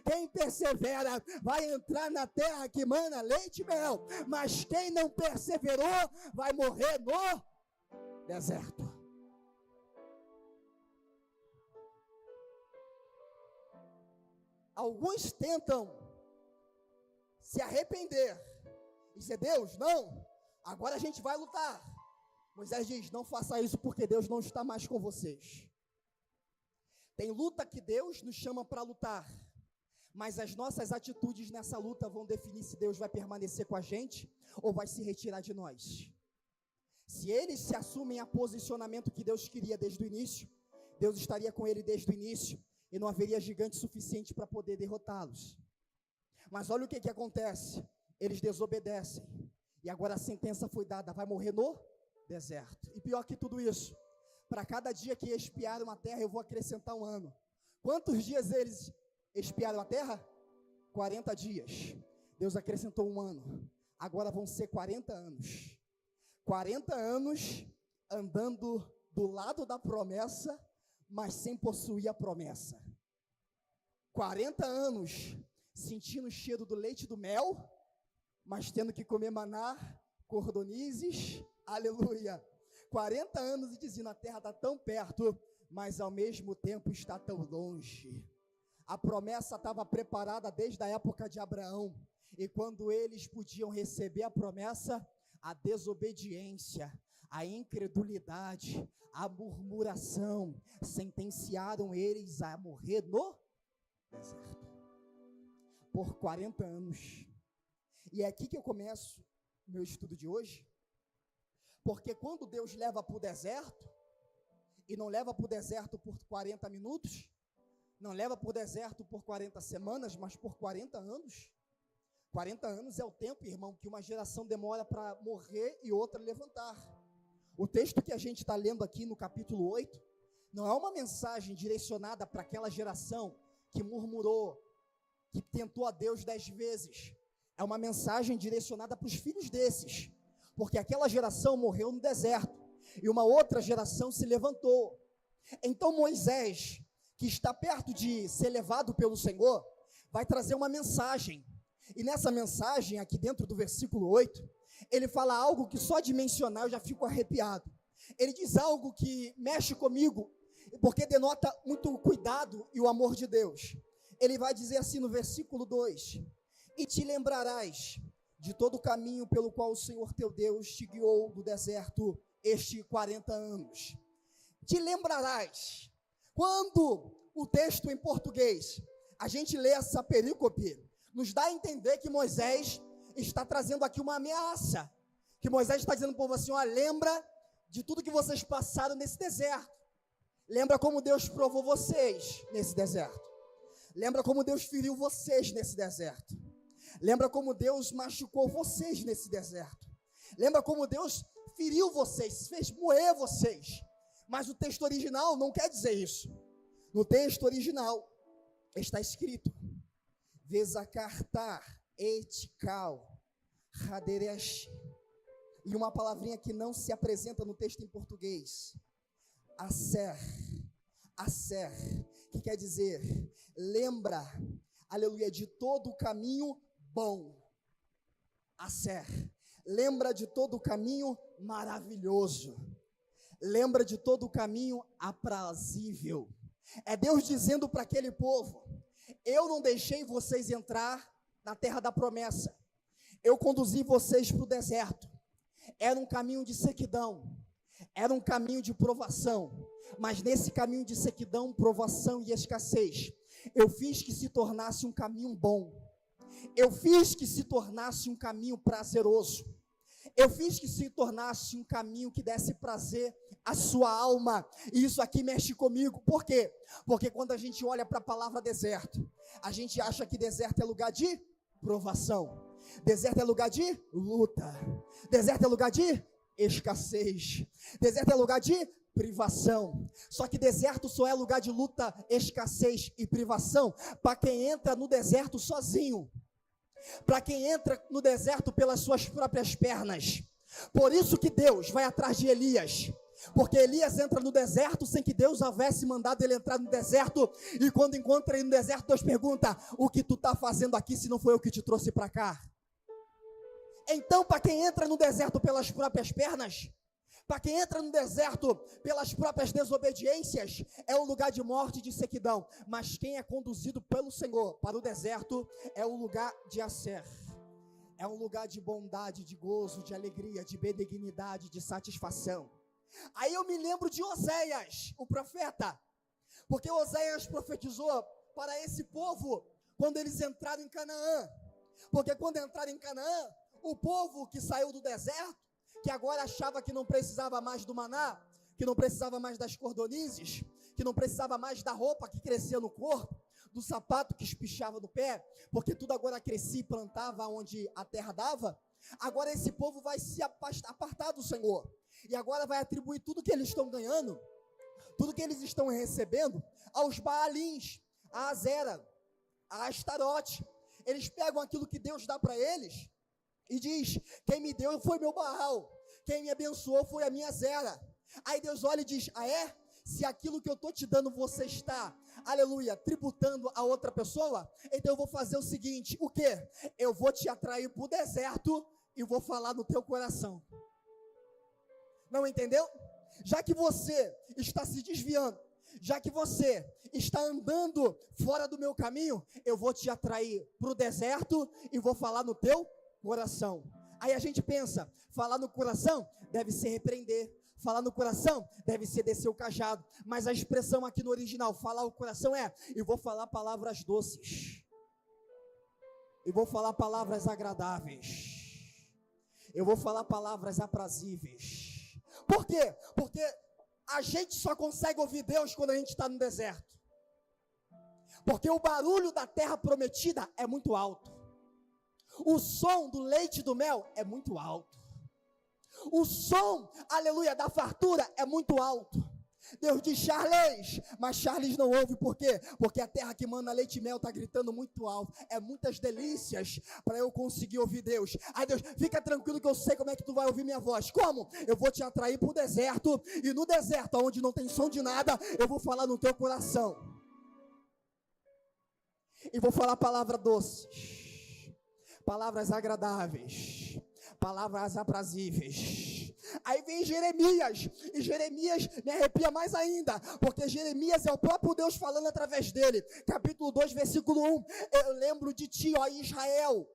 quem persevera vai entrar na terra que mana leite e mel, mas quem não perseverou vai morrer no deserto. Alguns tentam se arrepender e dizer, Deus, não, agora a gente vai lutar. Moisés diz, não faça isso porque Deus não está mais com vocês. Tem luta que Deus nos chama para lutar, mas as nossas atitudes nessa luta vão definir se Deus vai permanecer com a gente ou vai se retirar de nós. Se eles se assumem a posicionamento que Deus queria desde o início, Deus estaria com ele desde o início, e não haveria gigante suficiente para poder derrotá-los. Mas olha o que acontece, eles desobedecem, e agora a sentença foi dada, vai morrer no deserto. E pior que tudo isso, para cada dia que espiaram a terra, eu vou acrescentar um ano. Quantos dias eles espiaram a terra? 40 dias. Deus acrescentou um ano, agora vão ser 40 anos. 40 anos andando do lado da promessa, mas sem possuir a promessa. 40 anos sentindo o cheiro do leite e do mel, mas tendo que comer maná, cordonizes, aleluia. 40 anos e dizendo, a terra está tão perto, mas ao mesmo tempo está tão longe. A promessa estava preparada desde a época de Abraão, e quando eles podiam receber a promessa, a desobediência, a incredulidade, a murmuração, sentenciaram eles a morrer no deserto, por 40 anos. E é aqui que eu começo meu estudo de hoje, porque quando Deus leva para o deserto, e não leva para o deserto por 40 minutos, não leva para o deserto por 40 semanas, mas por 40 anos, 40 anos é o tempo, irmão, que uma geração demora para morrer e outra levantar. O texto que a gente está lendo aqui no capítulo 8, não é uma mensagem direcionada para aquela geração que murmurou, que tentou a Deus 10 vezes. É uma mensagem direcionada para os filhos desses, porque aquela geração morreu no deserto, e uma outra geração se levantou. Então Moisés, que está perto de ser levado pelo Senhor, vai trazer uma mensagem, e nessa mensagem, aqui dentro do versículo 8, ele fala algo que só de mencionar eu já fico arrepiado. Ele diz algo que mexe comigo, porque denota muito cuidado e o amor de Deus. Ele vai dizer assim no versículo 2, e te lembrarás de todo o caminho pelo qual o Senhor teu Deus te guiou do deserto estes 40 anos. Te lembrarás, quando o texto em português, a gente lê essa perícope, nos dá a entender que Moisés está trazendo aqui uma ameaça, que Moisés está dizendo para o povo assim, lembra de tudo que vocês passaram nesse deserto, lembra como Deus provou vocês nesse deserto, lembra como Deus feriu vocês nesse deserto, lembra como Deus machucou vocês nesse deserto, lembra como Deus feriu vocês, fez moer vocês. Mas o texto original não quer dizer isso. No texto original está escrito Vezakartar etikal haderesh, e uma palavrinha que não se apresenta no texto em português, aser, que quer dizer lembra, aleluia, de todo o caminho bom. Aser, lembra de todo o caminho maravilhoso, lembra de todo o caminho aprazível. É Deus dizendo para aquele povo, eu não deixei vocês entrar na terra da promessa, eu conduzi vocês para o deserto, era um caminho de sequidão, era um caminho de provação, mas nesse caminho de sequidão, provação e escassez, eu fiz que se tornasse um caminho bom, eu fiz que se tornasse um caminho prazeroso, eu fiz que se tornasse um caminho que desse prazer à sua alma, e isso aqui mexe comigo. Por quê? Porque quando a gente olha para a palavra deserto, a gente acha que deserto é lugar de provação, deserto é lugar de luta, deserto é lugar de escassez, deserto é lugar de privação. Só que deserto só é lugar de luta, escassez e privação para quem entra no deserto sozinho, para quem entra no deserto pelas suas próprias pernas. Por isso que Deus vai atrás de Elias, porque Elias entra no deserto sem que Deus houvesse mandado ele entrar no deserto, e quando encontra ele no deserto, Deus pergunta, o que tu está fazendo aqui se não foi eu que te trouxe para cá? Então, para quem entra no deserto pelas próprias pernas, para quem entra no deserto pelas próprias desobediências, é um lugar de morte e de sequidão. Mas quem é conduzido pelo Senhor para o deserto é um lugar de acer, é um lugar de bondade, de gozo, de alegria, de benignidade, de satisfação. Aí eu me lembro de Oséias, o profeta, porque Oséias profetizou para esse povo quando eles entraram em Canaã, porque quando entraram em Canaã, o povo que saiu do deserto, que agora achava que não precisava mais do maná, que não precisava mais das cordonizes, que não precisava mais da roupa que crescia no corpo, do sapato que espichava no pé, porque tudo agora crescia e plantava onde a terra dava. Agora esse povo vai se apartar do Senhor, e agora vai atribuir tudo que eles estão ganhando, tudo que eles estão recebendo, aos Baalins, a Azera, a Astarote. Eles pegam aquilo que Deus dá para eles, e diz, quem me deu foi meu Baal, quem me abençoou foi a minha Zera. Aí Deus olha e diz, se aquilo que eu estou te dando você está, aleluia, tributando a outra pessoa, então eu vou fazer o seguinte, o quê? Eu vou te atrair para o deserto e vou falar no teu coração. Não entendeu? Já que você está se desviando, já que você está andando fora do meu caminho, eu vou te atrair para o deserto e vou falar no teu coração. Aí a gente pensa, falar no coração deve ser repreender, falar no coração deve ser descer o cajado, mas a expressão aqui no original, falar o coração eu vou falar palavras doces, eu vou falar palavras agradáveis, eu vou falar palavras aprazíveis. Por quê? Porque a gente só consegue ouvir Deus quando a gente está no deserto, porque o barulho da terra prometida é muito alto, o som do leite e do mel é muito alto, o som, aleluia, da fartura é muito alto. Deus diz, Charles, mas Charles não ouve, por quê? Porque a terra que manda leite e mel está gritando muito alto, é muitas delícias para eu conseguir ouvir Deus. Aí Deus, fica tranquilo que eu sei como é que tu vai ouvir minha voz. Como? Eu vou te atrair para o deserto, e no deserto, onde não tem som de nada, eu vou falar no teu coração, e vou falar palavras doces, palavras agradáveis, palavras aprazíveis. Aí vem Jeremias, e Jeremias me arrepia mais ainda, porque Jeremias é o próprio Deus falando através dele. Capítulo 2, versículo 1, eu lembro de ti, ó Israel,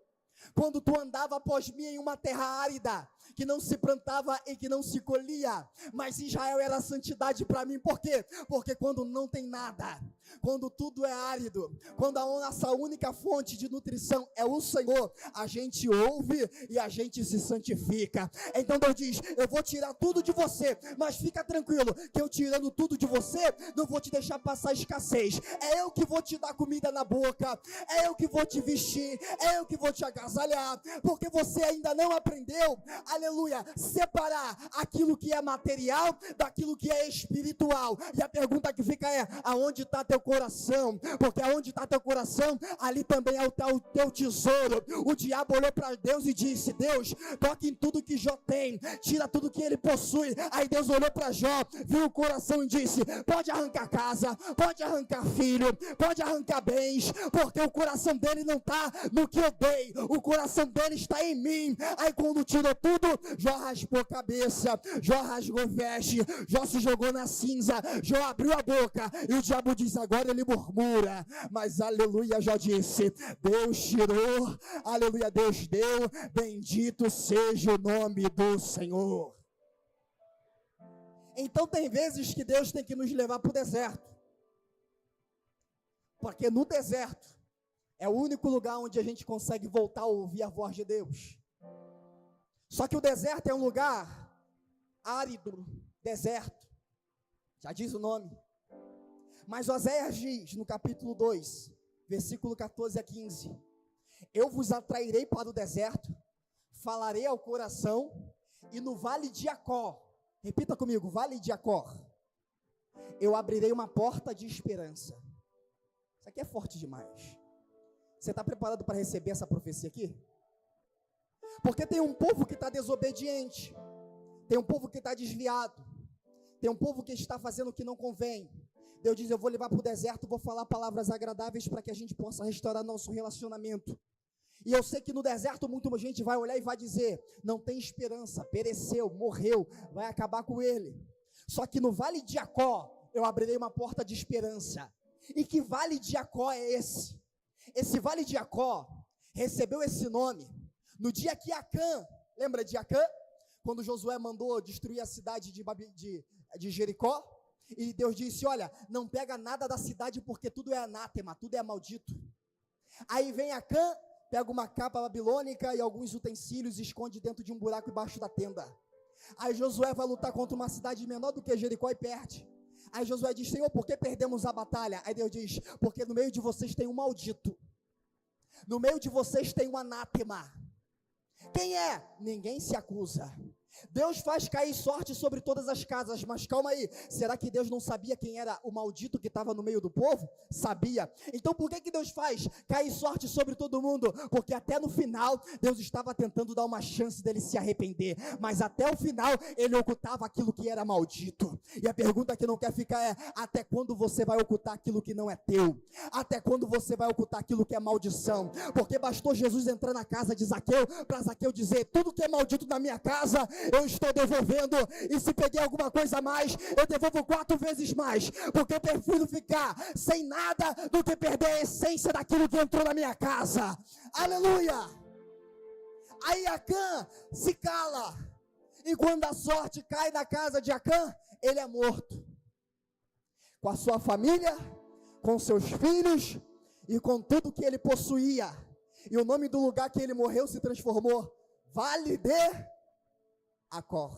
Quando tu andava após mim em uma terra árida, que não se plantava e que não se colhia, mas Israel era santidade para mim. Por quê? Porque quando não tem nada, quando tudo é árido, quando a nossa única fonte de nutrição é o Senhor, a gente ouve e a gente se santifica. Então Deus diz: eu vou tirar tudo de você, mas fica tranquilo, que eu tirando tudo de você, não vou te deixar passar escassez. É eu que vou te dar comida na boca, é eu que vou te vestir, é eu que vou te agasalhar, porque você ainda não aprendeu, aleluia, separar aquilo que é material daquilo que é espiritual. E a pergunta que fica é: aonde está teu coração? Porque aonde está teu coração, ali também é o teu tesouro. O diabo olhou para Deus e disse: Deus, toque em tudo que Jó tem, tira tudo que ele possui. Aí Deus olhou para Jó, viu o coração e disse: pode arrancar casa, pode arrancar filho, pode arrancar bens, porque o coração dele não está no que eu dei, o coração dele está em mim. Aí quando tirou tudo, Jó raspou a cabeça, Jó rasgou veste, Jó se jogou na cinza, Jó abriu a boca e o diabo diz: agora ele murmura. Mas aleluia, Jó disse: Deus tirou, aleluia, Deus deu, bendito seja o nome do Senhor. Então tem vezes que Deus tem que nos levar para o deserto, porque no deserto é o único lugar onde a gente consegue voltar a ouvir a voz de Deus. Só que o deserto é um lugar árido, deserto, já diz o nome. Mas Oséias diz no capítulo 2, versículo 14 a 15: eu vos atrairei para o deserto, falarei ao coração, e no vale de Acó, repita comigo, vale de Acó, eu abrirei uma porta de esperança. Isso aqui é forte demais. Você está preparado para receber essa profecia aqui? Porque tem um povo que está desobediente, tem um povo que está desviado, tem um povo que está fazendo o que não convém. Deus diz: eu vou levar para o deserto, vou falar palavras agradáveis para que a gente possa restaurar nosso relacionamento. E eu sei que no deserto muita gente vai olhar e vai dizer: não tem esperança, pereceu, morreu, vai acabar com ele. Só que no vale de Acó eu abrirei uma porta de esperança. E que vale de Acó é esse? Esse vale de Acó recebeu esse nome no dia que Acã, lembra de Acã? Quando Josué mandou destruir a cidade de Jericó, e Deus disse: olha, não pega nada da cidade porque tudo é anátema, tudo é maldito. Aí vem Acã, pega uma capa babilônica e alguns utensílios e esconde dentro de um buraco embaixo da tenda. Aí Josué vai lutar contra uma cidade menor do que Jericó e perde. Aí Josué diz: Senhor, por que perdemos a batalha? Aí Deus diz: porque no meio de vocês tem um maldito, no meio de vocês tem um anátema. Quem é? Ninguém se acusa. Deus faz cair sorte sobre todas as casas, mas calma aí, será que Deus não sabia quem era o maldito que estava no meio do povo? Sabia. Então por que Deus faz cair sorte sobre todo mundo? Porque até no final, Deus estava tentando dar uma chance dele se arrepender, mas até o final, ele ocultava aquilo que era maldito. E a pergunta que não quer ficar é: até quando você vai ocultar aquilo que não é teu? Até quando você vai ocultar aquilo que é maldição? Porque bastou Jesus entrar na casa de Zaqueu, para Zaqueu dizer: tudo que é maldito na minha casa, eu estou devolvendo, e se peguei alguma coisa a mais, eu devolvo 4 vezes mais, porque eu prefiro ficar sem nada do que perder a essência daquilo que entrou na minha casa. Aleluia! Aí Acã se cala, e quando a sorte cai na casa de Acã, ele é morto, com a sua família, com seus filhos, e com tudo que ele possuía. E o nome do lugar que ele morreu se transformou Vale de Acó,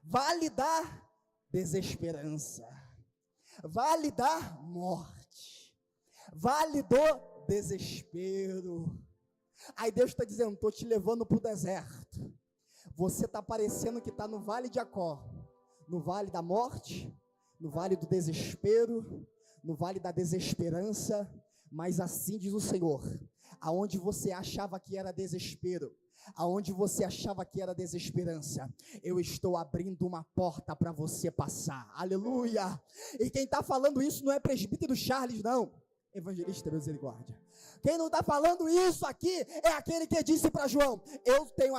vale da desesperança, vale da morte, vale do desespero. Aí Deus está dizendo: estou te levando para o deserto. Você está parecendo que está no vale de Acó, no vale da morte, no vale do desespero, no vale da desesperança. Mas assim diz o Senhor: aonde você achava que era desespero, aonde você achava que era desesperança, eu estou abrindo uma porta para você passar. Aleluia! E quem está falando isso não é presbítero Charles, não, evangelista misericórdia. Quem não está falando isso aqui é aquele que disse para João: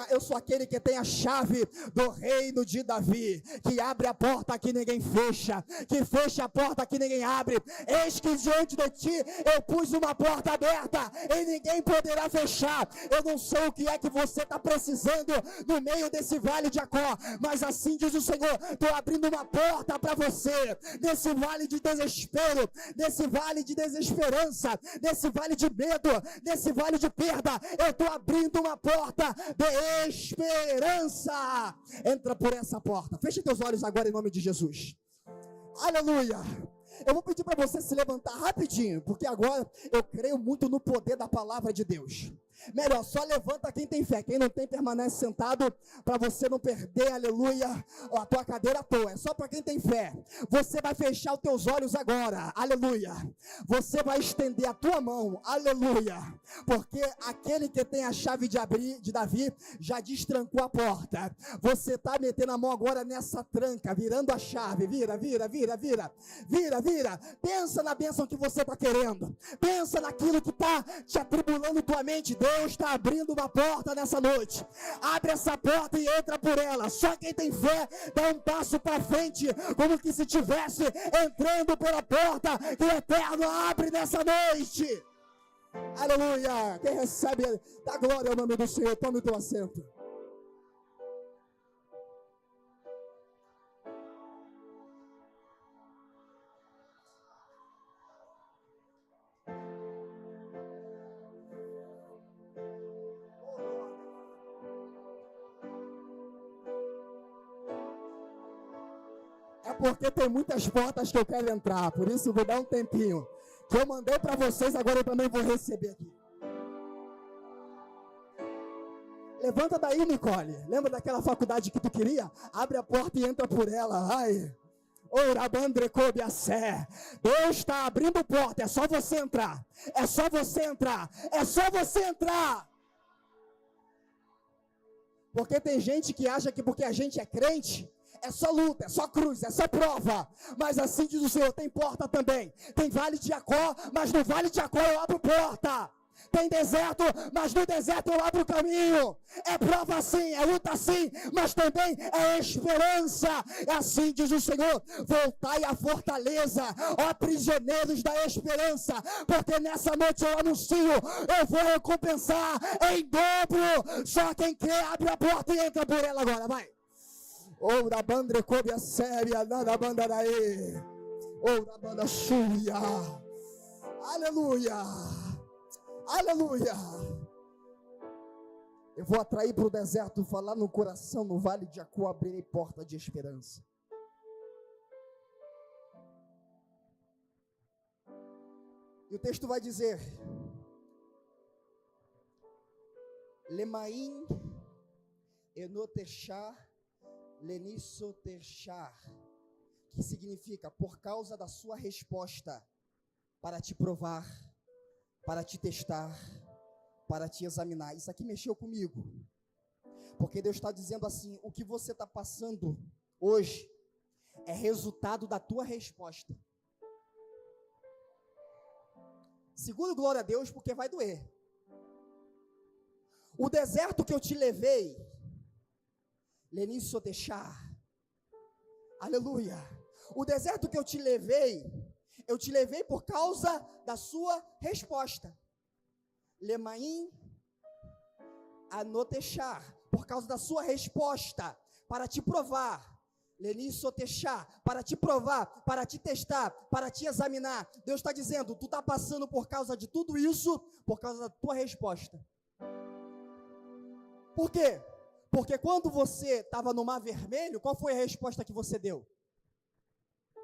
eu sou aquele que tem a chave do reino de Davi, que abre a porta que ninguém fecha, que fecha a porta que ninguém abre. Eis que diante de ti eu pus uma porta aberta e ninguém poderá fechar. Eu não sei o que é que você está precisando no meio desse vale de Jacó, mas assim diz o Senhor: estou abrindo uma porta para você, nesse vale de desespero, nesse vale de desesperança, nesse vale de medo, nesse vale de perda. Eu estou abrindo uma porta de esperança. Entra por essa porta. Feche teus olhos agora em nome de Jesus. Aleluia. Eu vou pedir para você se levantar rapidinho, porque agora eu creio muito no poder da palavra de Deus. Melhor, só levanta quem tem fé. Quem não tem, permanece sentado, para você não perder, aleluia, a tua cadeira à toa. É só para quem tem fé. Você vai fechar os teus olhos agora, aleluia. Você vai estender a tua mão, aleluia, porque aquele que tem a chave de Davi já destrancou a porta. Você está metendo a mão agora nessa tranca, virando a chave. Vira. Pensa na bênção que você está querendo. Pensa naquilo que está te atribulando tua mente. Deus está abrindo uma porta nessa noite. Abre essa porta e entra por ela. Só quem tem fé dá um passo para frente, como que se estivesse entrando pela porta que o Eterno abre nessa noite. Aleluia. Quem recebe, dá glória ao nome do Senhor. Tome o teu assento. É porque tem muitas portas que eu quero entrar, por isso eu vou dar um tempinho. Que eu mandei para vocês, agora eu também vou receber aqui. Levanta daí, Nicole. Lembra daquela faculdade que tu queria? Abre a porta e entra por ela. Ai. Deus está abrindo porta, é só você entrar. É só você entrar. É só você entrar. Porque tem gente que acha que porque a gente é crente, é só luta, é só cruz, é só prova. Mas assim diz o Senhor, tem porta também. Tem vale de Jacó, mas no vale de Jacó eu abro porta. Tem deserto, mas no deserto eu abro caminho. É prova sim, é luta sim, mas também é esperança. Assim diz o Senhor: voltai à fortaleza, ó prisioneiros da esperança, porque nessa noite eu anuncio, eu vou recompensar em dobro. Só quem crê abre a porta e entra por ela agora, vai. Oura bandre cobe a séria, nada bandaraê. Oura banda chuia. Aleluia. Aleluia. Eu vou atrair para o deserto, falar no coração, no vale de Jacó, abrirei porta de esperança. E o texto vai dizer: Lemaim enotechar lenissotechar, que significa por causa da sua resposta, para te provar, para te testar, para te examinar. Isso aqui mexeu comigo, porque Deus está dizendo assim: o que você está passando hoje é resultado da tua resposta. Segundo, glória a Deus, porque vai doer. O deserto que eu te levei, lenissotechar, aleluia. O deserto que eu te levei por causa da sua resposta. Lemaim anotechar, por causa da sua resposta, para te provar. Lenissotechar, para te provar, para te testar, para te examinar. Deus está dizendo: tu está passando por causa de tudo isso, por causa da tua resposta. Por quê? Porque quando você estava no mar vermelho, qual foi a resposta que você deu?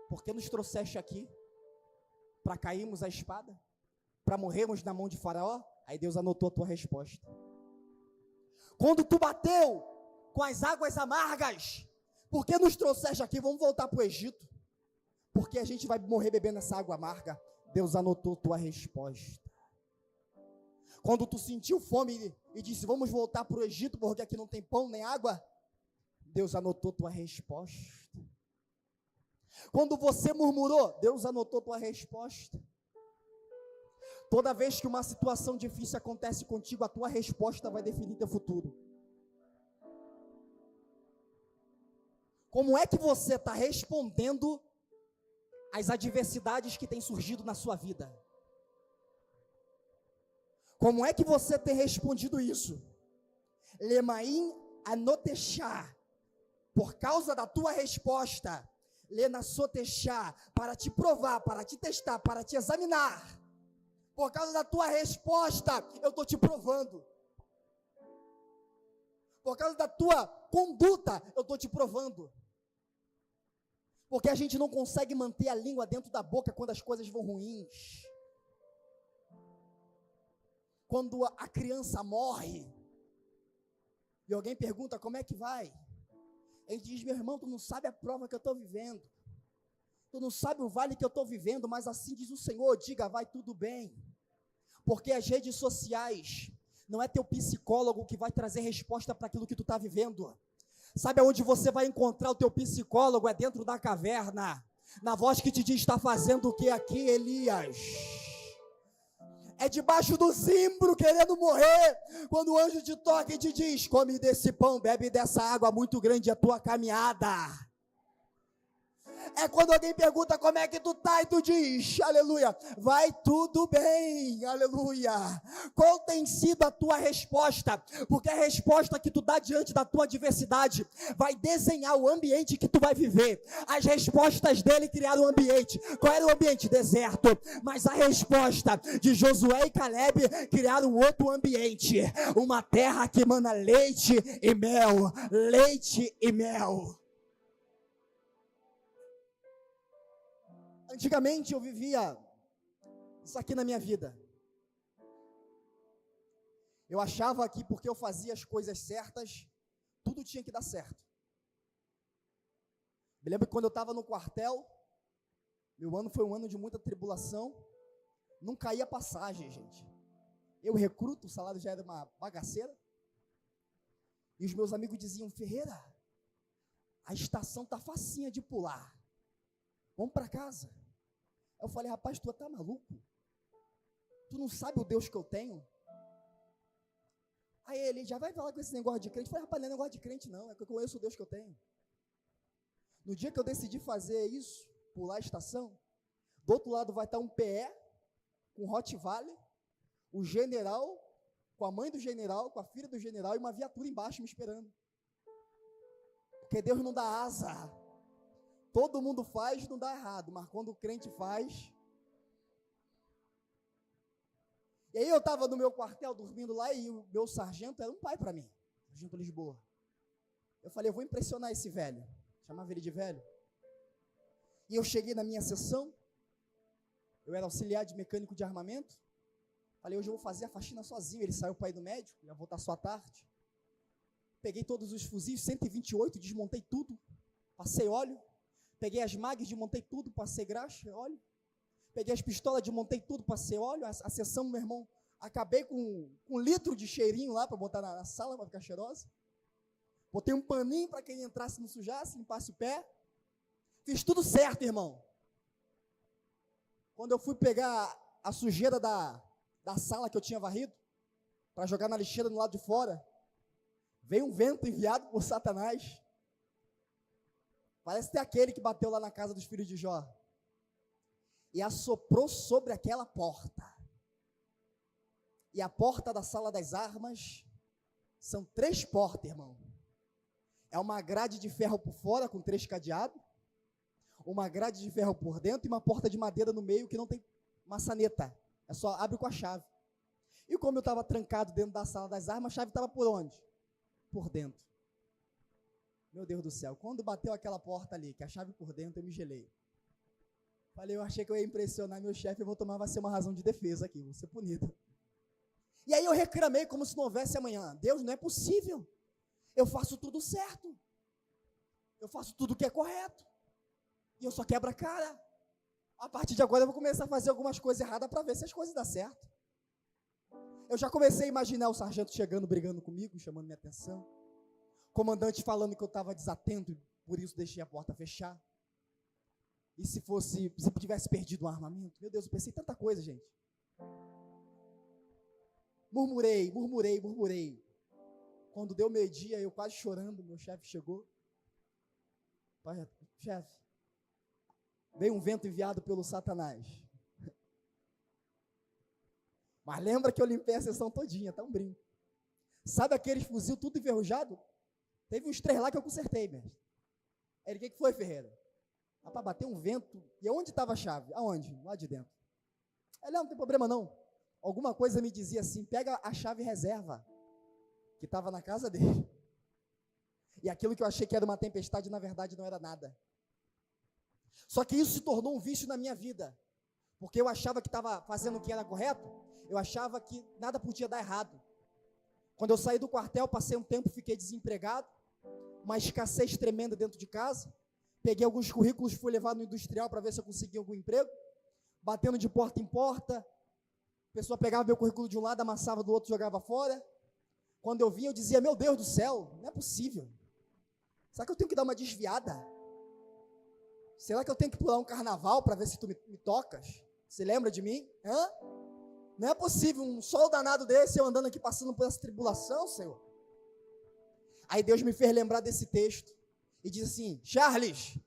Por que nos trouxeste aqui? Para cairmos a espada? Para morrermos na mão de Faraó? Aí Deus anotou a tua resposta. Quando tu bateu com as águas amargas, por que nos trouxeste aqui? Vamos voltar para o Egito. Porque a gente vai morrer bebendo essa água amarga. Deus anotou tua resposta. Quando tu sentiu fome e disse: vamos voltar para o Egito, porque aqui não tem pão nem água, Deus anotou tua resposta. Quando você murmurou, Deus anotou tua resposta. Toda vez que uma situação difícil acontece contigo, a tua resposta vai definir teu futuro. Como é que você está respondendo às adversidades que têm surgido na sua vida? Como é que você tem respondido isso? Lemaim anotechá, por causa da tua resposta, lenasotechá, para te provar, para te testar, para te examinar. Por causa da tua resposta, eu estou te provando. Por causa da tua conduta, eu estou te provando. Porque a gente não consegue manter a língua dentro da boca quando as coisas vão ruins. Quando a criança morre, e alguém pergunta como é que vai, ele diz: meu irmão, tu não sabe a prova que eu estou vivendo, tu não sabe o vale que eu estou vivendo, mas assim diz o Senhor, diga, vai tudo bem. Porque as redes sociais não é teu psicólogo que vai trazer resposta para aquilo que tu está vivendo. Sabe aonde você vai encontrar o teu psicólogo? É dentro da caverna, na voz que te diz: está fazendo o que aqui, Elias? É debaixo do zimbro, querendo morrer, quando o anjo te toca e te diz: come desse pão, bebe dessa água, muito grande é a tua caminhada. É quando alguém pergunta como é que tu tá e tu diz: aleluia, vai tudo bem, aleluia. Qual tem sido a tua resposta? Porque a resposta que tu dá diante da tua adversidade vai desenhar o ambiente que tu vai viver. As respostas dele criaram um ambiente. Qual era o ambiente? Deserto. Mas a resposta de Josué e Caleb criaram um outro ambiente, uma terra que emana leite e mel, leite e mel. Antigamente eu vivia isso aqui na minha vida. Eu achava que porque eu fazia as coisas certas, tudo tinha que dar certo. Me lembro que quando eu estava no quartel, meu ano foi um ano de muita tribulação, não caía passagem, gente. Eu recruto, o salário já era uma bagaceira, e os meus amigos diziam: Ferreira, a estação está facinha de pular, vamos para casa. Eu falei: rapaz, tu tá maluco? Tu não sabe o Deus que eu tenho? Aí ele: já vai falar com esse negócio de crente? Eu falei: rapaz, não é negócio de crente não, é que eu conheço o Deus que eu tenho. No dia que eu decidi fazer isso, pular a estação, do outro lado vai estar um PE, com Rottweiler, o general, com a mãe do general, com a filha do general, e uma viatura embaixo me esperando. Porque Deus não dá asa. Todo mundo faz, não dá errado, mas quando o crente faz. E aí eu estava no meu quartel, dormindo lá, e o meu sargento era um pai para mim, sargento Lisboa. Eu falei: eu vou impressionar esse velho, chamava ele de velho. E eu cheguei na minha sessão, eu era auxiliar de mecânico de armamento, falei: hoje eu vou fazer a faxina sozinho. Ele saiu para ir no médico, ia voltar só à tarde. Peguei todos os fuzis, 128, desmontei tudo, passei óleo. Peguei as mags, desmontei tudo, passei graxa, óleo. Peguei as pistolas, desmontei tudo, passei óleo. A sessão, meu irmão, acabei com 1 litro de cheirinho lá para botar na sala, para ficar cheirosa. Botei um paninho para quem entrasse não sujasse, limpasse o pé. Fiz tudo certo, irmão. Quando eu fui pegar a sujeira da sala que eu tinha varrido, para jogar na lixeira do lado de fora, veio um vento enviado por Satanás. Parece ter aquele que bateu lá na casa dos filhos de Jó. E assoprou sobre aquela porta. E a porta da sala das armas, são 3 portas, irmão. É uma grade de ferro por fora, com 3 cadeados. Uma grade de ferro por dentro e uma porta de madeira no meio que não tem maçaneta. É só abre com a chave. E como eu estava trancado dentro da sala das armas, a chave estava por onde? Por dentro. Meu Deus do céu, quando bateu aquela porta ali, que a chave por dentro, eu me gelei. Falei: eu achei que eu ia impressionar meu chefe, vai ser uma razão de defesa aqui, vou ser punido. E aí eu reclamei como se não houvesse amanhã. Deus, não é possível. Eu faço tudo certo. Eu faço tudo que é correto. E eu só quebro a cara. A partir de agora eu vou começar a fazer algumas coisas erradas para ver se as coisas dão certo. Eu já comecei a imaginar o sargento chegando, brigando comigo, chamando minha atenção. Comandante falando que eu estava desatento e por isso deixei a porta fechar. E se tivesse perdido um armamento? Meu Deus, eu pensei em tanta coisa, gente. Murmurei. Quando deu meio-dia, eu quase chorando, meu chefe chegou. Pai, chefe, veio um vento enviado pelo Satanás. Mas lembra que eu limpei a sessão todinha, tá um brinco. Sabe aqueles fuzil tudo enferrujado? Teve uns 3 lá que eu consertei, mestre. Ele, o que foi, Ferreira? Rapaz, bateu um vento. E onde estava a chave? Aonde? Lá de dentro. Ele, não tem problema não. Alguma coisa me dizia assim, pega a chave reserva, que estava na casa dele. E aquilo que eu achei que era uma tempestade, na verdade não era nada. Só que isso se tornou um vício na minha vida. Porque eu achava que estava fazendo o que era correto, eu achava que nada podia dar errado. Quando eu saí do quartel, passei um tempo, fiquei desempregado, uma escassez tremenda dentro de casa, peguei alguns currículos, fui levar no industrial para ver se eu conseguia algum emprego, batendo de porta em porta, a pessoa pegava meu currículo de um lado, amassava do outro, jogava fora. Quando eu vinha, eu dizia, meu Deus do céu, não é possível. Será que eu tenho que dar uma desviada? Será que eu tenho que pular um carnaval para ver se tu me tocas? Você lembra de mim? Hã? Não é possível, um sol danado desse, eu andando aqui passando por essa tribulação, Senhor. Aí Deus me fez lembrar desse texto, e diz assim, Charles,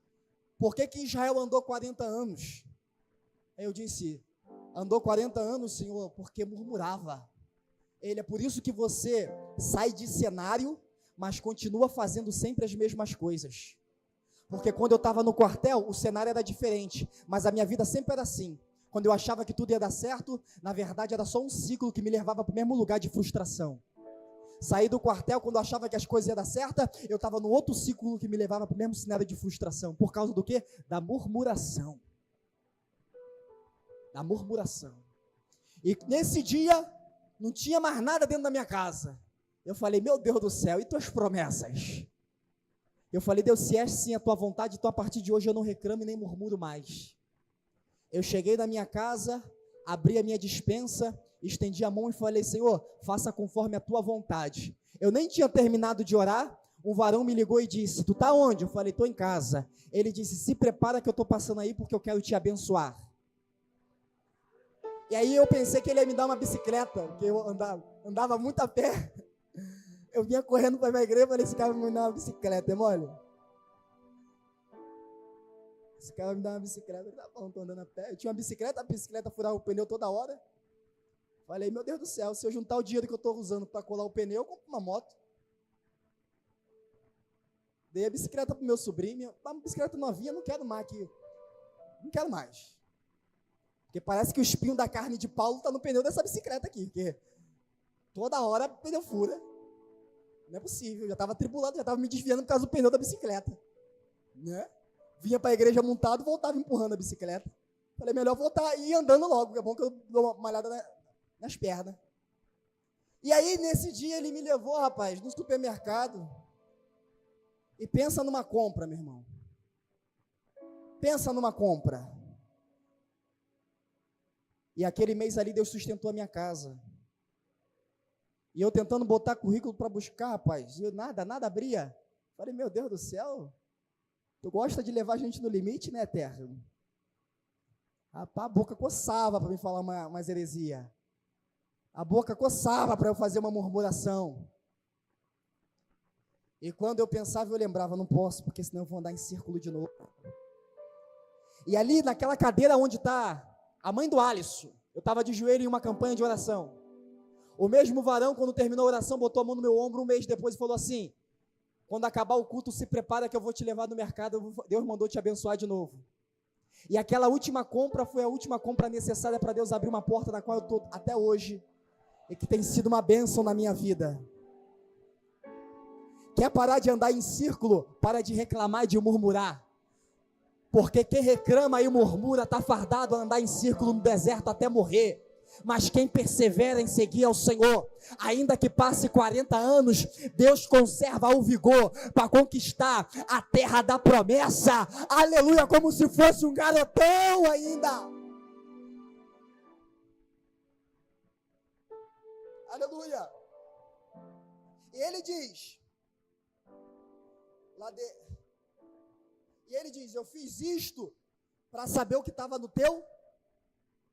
por que Israel andou 40 anos? Aí eu disse, andou 40 anos, Senhor, porque murmurava. Ele, é por isso que você sai de cenário, mas continua fazendo sempre as mesmas coisas. Porque quando eu estava no quartel, o cenário era diferente, mas a minha vida sempre era assim. Quando eu achava que tudo ia dar certo, na verdade era só um ciclo que me levava para o mesmo lugar de frustração. Saí do quartel, quando eu achava que as coisas iam dar certo, eu estava no outro ciclo que me levava para o mesmo cenário de frustração. Por causa do quê? Da murmuração. Da murmuração. E nesse dia, não tinha mais nada dentro da minha casa. Eu falei, meu Deus do céu, e tuas promessas? Eu falei, Deus, se é sim a tua vontade, então a partir de hoje eu não reclamo e nem murmuro mais. Eu cheguei na minha casa, abri a minha despensa, estendi a mão e falei, Senhor, faça conforme a tua vontade. Eu nem tinha terminado de orar, um varão me ligou e disse, tu tá onde? Eu falei, tô em casa. Ele disse, se prepara que eu tô passando aí porque eu quero te abençoar. E aí eu pensei que ele ia me dar uma bicicleta, porque eu andava muito a pé. Eu vinha correndo para a minha igreja e falei, esse cara vai me dar uma bicicleta, é mole? Esse cara vai me dar uma bicicleta, tá bom, tô andando a pé. Eu tinha uma bicicleta, a bicicleta furava o pneu toda hora. Falei, meu Deus do céu, se eu juntar o dinheiro que eu estou usando para colar o pneu, eu compro uma moto. Dei a bicicleta pro meu sobrinho, uma bicicleta novinha, não quero mais aqui. Não quero mais. Porque parece que o espinho da carne de Paulo está no pneu dessa bicicleta aqui, porque toda hora o pneu fura. Não é possível, eu já estava tribulado, já estava me desviando por causa do pneu da bicicleta. Né? Vinha para a igreja montado, voltava empurrando a bicicleta. Falei, melhor voltar e ir andando logo, é bom que eu dou uma malhada nas pernas. E aí, nesse dia, ele me levou, rapaz, no supermercado. E pensa numa compra, meu irmão. Pensa numa compra. E aquele mês ali, Deus sustentou a minha casa. E eu tentando botar currículo para buscar, rapaz, e nada abria. Falei, meu Deus do céu, tu gosta de levar a gente no limite, né, Terra? Rapaz, a boca coçava para me falar umas heresia. A boca coçava para eu fazer uma murmuração. E quando eu pensava, eu lembrava, não posso, porque senão eu vou andar em círculo de novo. E ali, naquela cadeira onde está a mãe do Alisson, eu estava de joelho em uma campanha de oração. O mesmo varão, quando terminou a oração, botou a mão no meu ombro um mês depois e falou assim, quando acabar o culto, se prepara que eu vou te levar no mercado, Deus mandou te abençoar de novo. E aquela última compra foi a última compra necessária para Deus abrir uma porta na qual eu estou até hoje, e que tem sido uma bênção na minha vida. Quer parar de andar em círculo? Para de reclamar e de murmurar. Porque quem reclama e murmura está fardado a andar em círculo no deserto até morrer. Mas quem persevera em seguir ao Senhor, ainda que passe 40 anos, Deus conserva o vigor para conquistar a terra da promessa. Aleluia, como se fosse um garotão ainda. Aleluia. E ele diz, e ele diz, eu fiz isto para saber o que estava no teu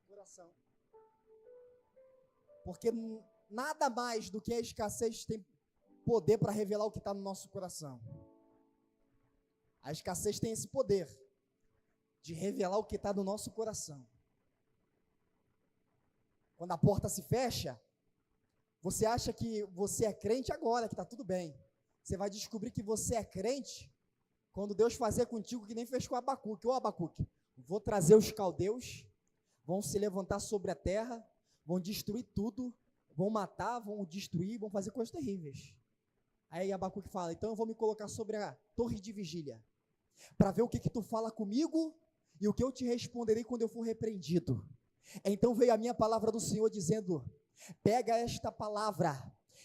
coração. Porque Nada mais do que a escassez tem poder para revelar o que está no nosso coração. A escassez tem esse poder de revelar o que está no nosso coração. Quando a porta se fecha, você acha que você é crente agora, que está tudo bem. Você vai descobrir que você é crente quando Deus fazer contigo que nem fez com Abacuque. Ô Abacuque, vou trazer os caldeus, vão se levantar sobre a terra, vão destruir tudo, vão matar, vão destruir, vão fazer coisas terríveis. Aí Abacuque fala, então eu vou me colocar sobre a torre de vigília, para ver o que tu fala comigo e o que eu te responderei quando eu for repreendido. Então veio a minha palavra do Senhor dizendo, pega esta palavra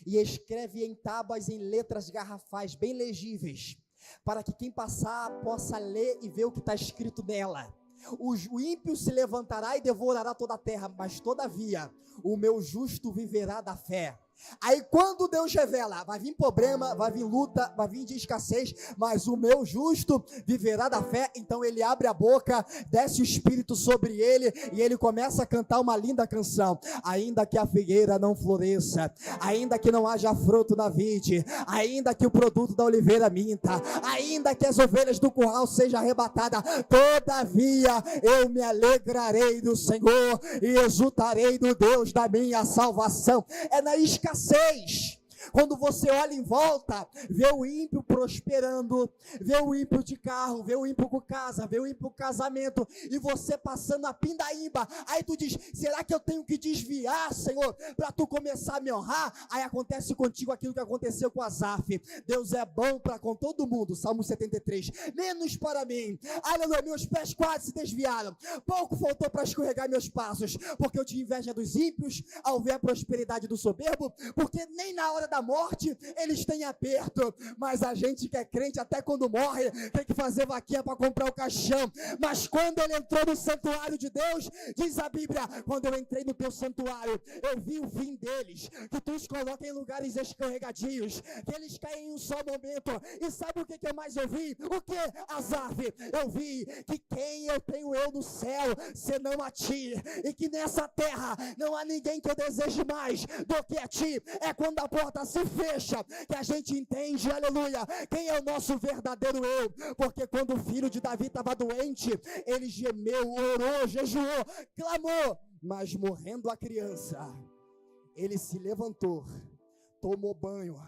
e escreve em tábuas, em letras garrafais, bem legíveis, para que quem passar possa ler e ver o que está escrito nela. O ímpio se levantará e devorará toda a terra, mas todavia o meu justo viverá da fé. Aí quando Deus revela, vai vir problema, vai vir luta, vai vir de escassez, mas o meu justo viverá da fé. Então ele abre a boca, desce o Espírito sobre ele e ele começa a cantar uma linda canção. Ainda que a figueira não floresça, ainda que não haja fruto na vide, ainda que o produto da oliveira minta, ainda que as ovelhas do curral sejam arrebatadas, todavia eu me alegrarei do Senhor e exultarei do Deus da minha salvação. É na escassez. Quando você olha em volta, vê o ímpio prosperando, vê o ímpio de carro, vê o ímpio com casa, vê o ímpio com casamento, e você passando a pindaíba, aí tu diz, será que eu tenho que desviar, Senhor, para tu começar a me honrar? Aí acontece contigo aquilo que aconteceu com Asaf, Deus é bom para com todo mundo, Salmo 73, menos para mim, aleluia, meus pés quase se desviaram, pouco faltou para escorregar meus passos, porque eu tinha inveja dos ímpios, ao ver a prosperidade do soberbo, porque nem na hora da morte eles têm aperto, mas a gente que é crente até quando morre tem que fazer vaquinha para comprar o caixão. Mas quando ele entrou no santuário de Deus, diz a Bíblia, quando eu entrei no teu santuário, eu vi o fim deles, que tu os coloca em lugares escorregadios, que eles caem em um só momento. E sabe o que eu mais ouvi? O que, Asaf? Eu vi que quem eu tenho eu no céu senão a ti, e que nessa terra não há ninguém que eu deseje mais do que a ti. É quando a porta se fecha que a gente entende, aleluia, quem é o nosso verdadeiro eu, porque quando o filho de Davi estava doente, ele gemeu, orou, jejuou, clamou, mas morrendo a criança, ele se levantou, tomou banho,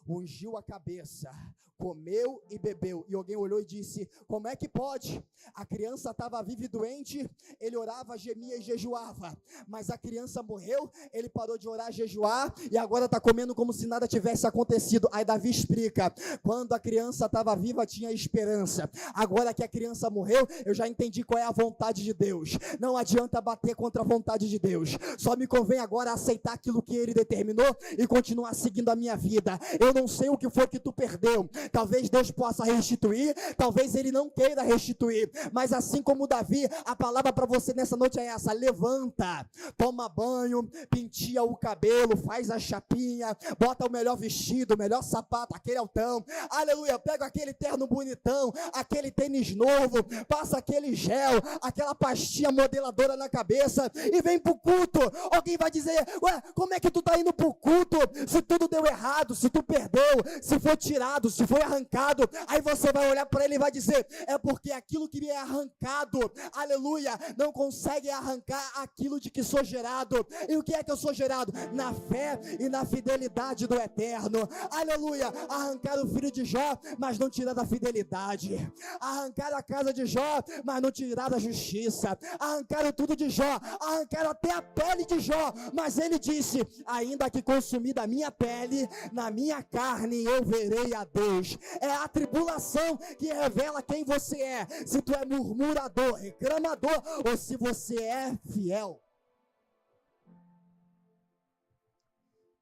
ungiu a cabeça, comeu e bebeu, e alguém olhou e disse, como é que pode? A criança estava viva e doente, ele orava, gemia e jejuava, mas a criança morreu, ele parou de orar, jejuar, e agora está comendo como se nada tivesse acontecido. Aí Davi explica, quando a criança estava viva tinha esperança, agora que a criança morreu, eu já entendi qual é a vontade de Deus, não adianta bater contra a vontade de Deus, só me convém agora aceitar aquilo que ele determinou, e continuar seguindo a minha vida. Eu não sei o que foi que tu perdeu, talvez Deus possa restituir, talvez ele não queira restituir, mas assim como Davi, a palavra para você nessa noite é essa, levanta, toma banho, penteia o cabelo, faz a chapinha, bota o melhor vestido, o melhor sapato, aquele altão, aleluia, pega aquele terno bonitão, aquele tênis novo, passa aquele gel, aquela pastinha modeladora na cabeça e vem pro culto. Alguém vai dizer, ué, como é que tu tá indo pro culto, se tudo deu errado, se tu perdeu, se foi tirado, se foi arrancado? Aí você vai olhar para ele e vai dizer, é porque aquilo que me é arrancado, aleluia, não consegue arrancar aquilo de que sou gerado. E o que é que eu sou gerado? Na fé e na fidelidade do eterno, aleluia. Arrancar o filho de Jó, mas não tirar da fidelidade, arrancar a casa de Jó, mas não tirar da justiça, arrancaram tudo de Jó, arrancaram até a pele de Jó, mas ele disse, ainda que consumir da minha pele, na minha carne eu verei a Deus. É a tribulação que revela quem você é, se tu é murmurador, reclamador, ou se você é fiel.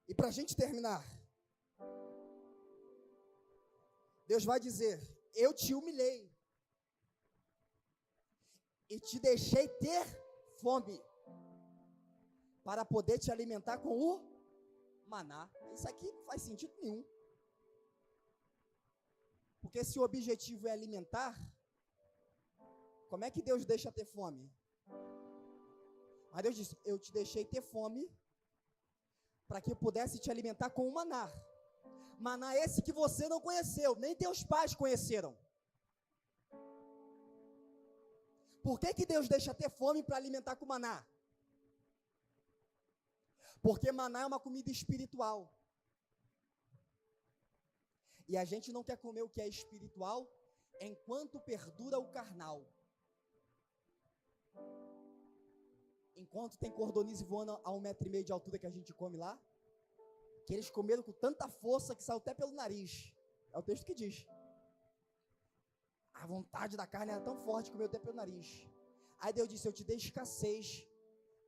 E para a gente terminar, Deus vai dizer, eu te humilhei e te deixei ter fome para poder te alimentar com o maná. Isso aqui não faz sentido nenhum. Porque se o objetivo é alimentar, como é que Deus deixa ter fome? Mas Deus disse, eu te deixei ter fome para que pudesse te alimentar com o maná. Maná esse que você não conheceu, nem teus pais conheceram. Por que Deus deixa ter fome para alimentar com maná? Porque maná é uma comida espiritual. E a gente não quer comer o que é espiritual enquanto perdura o carnal. Enquanto tem cordonize voando a 1,5 metro de altura que a gente come lá, que eles comeram com tanta força que saiu até pelo nariz. É o texto que diz. A vontade da carne era tão forte que comeu até pelo nariz. Aí Deus disse, eu te dei escassez,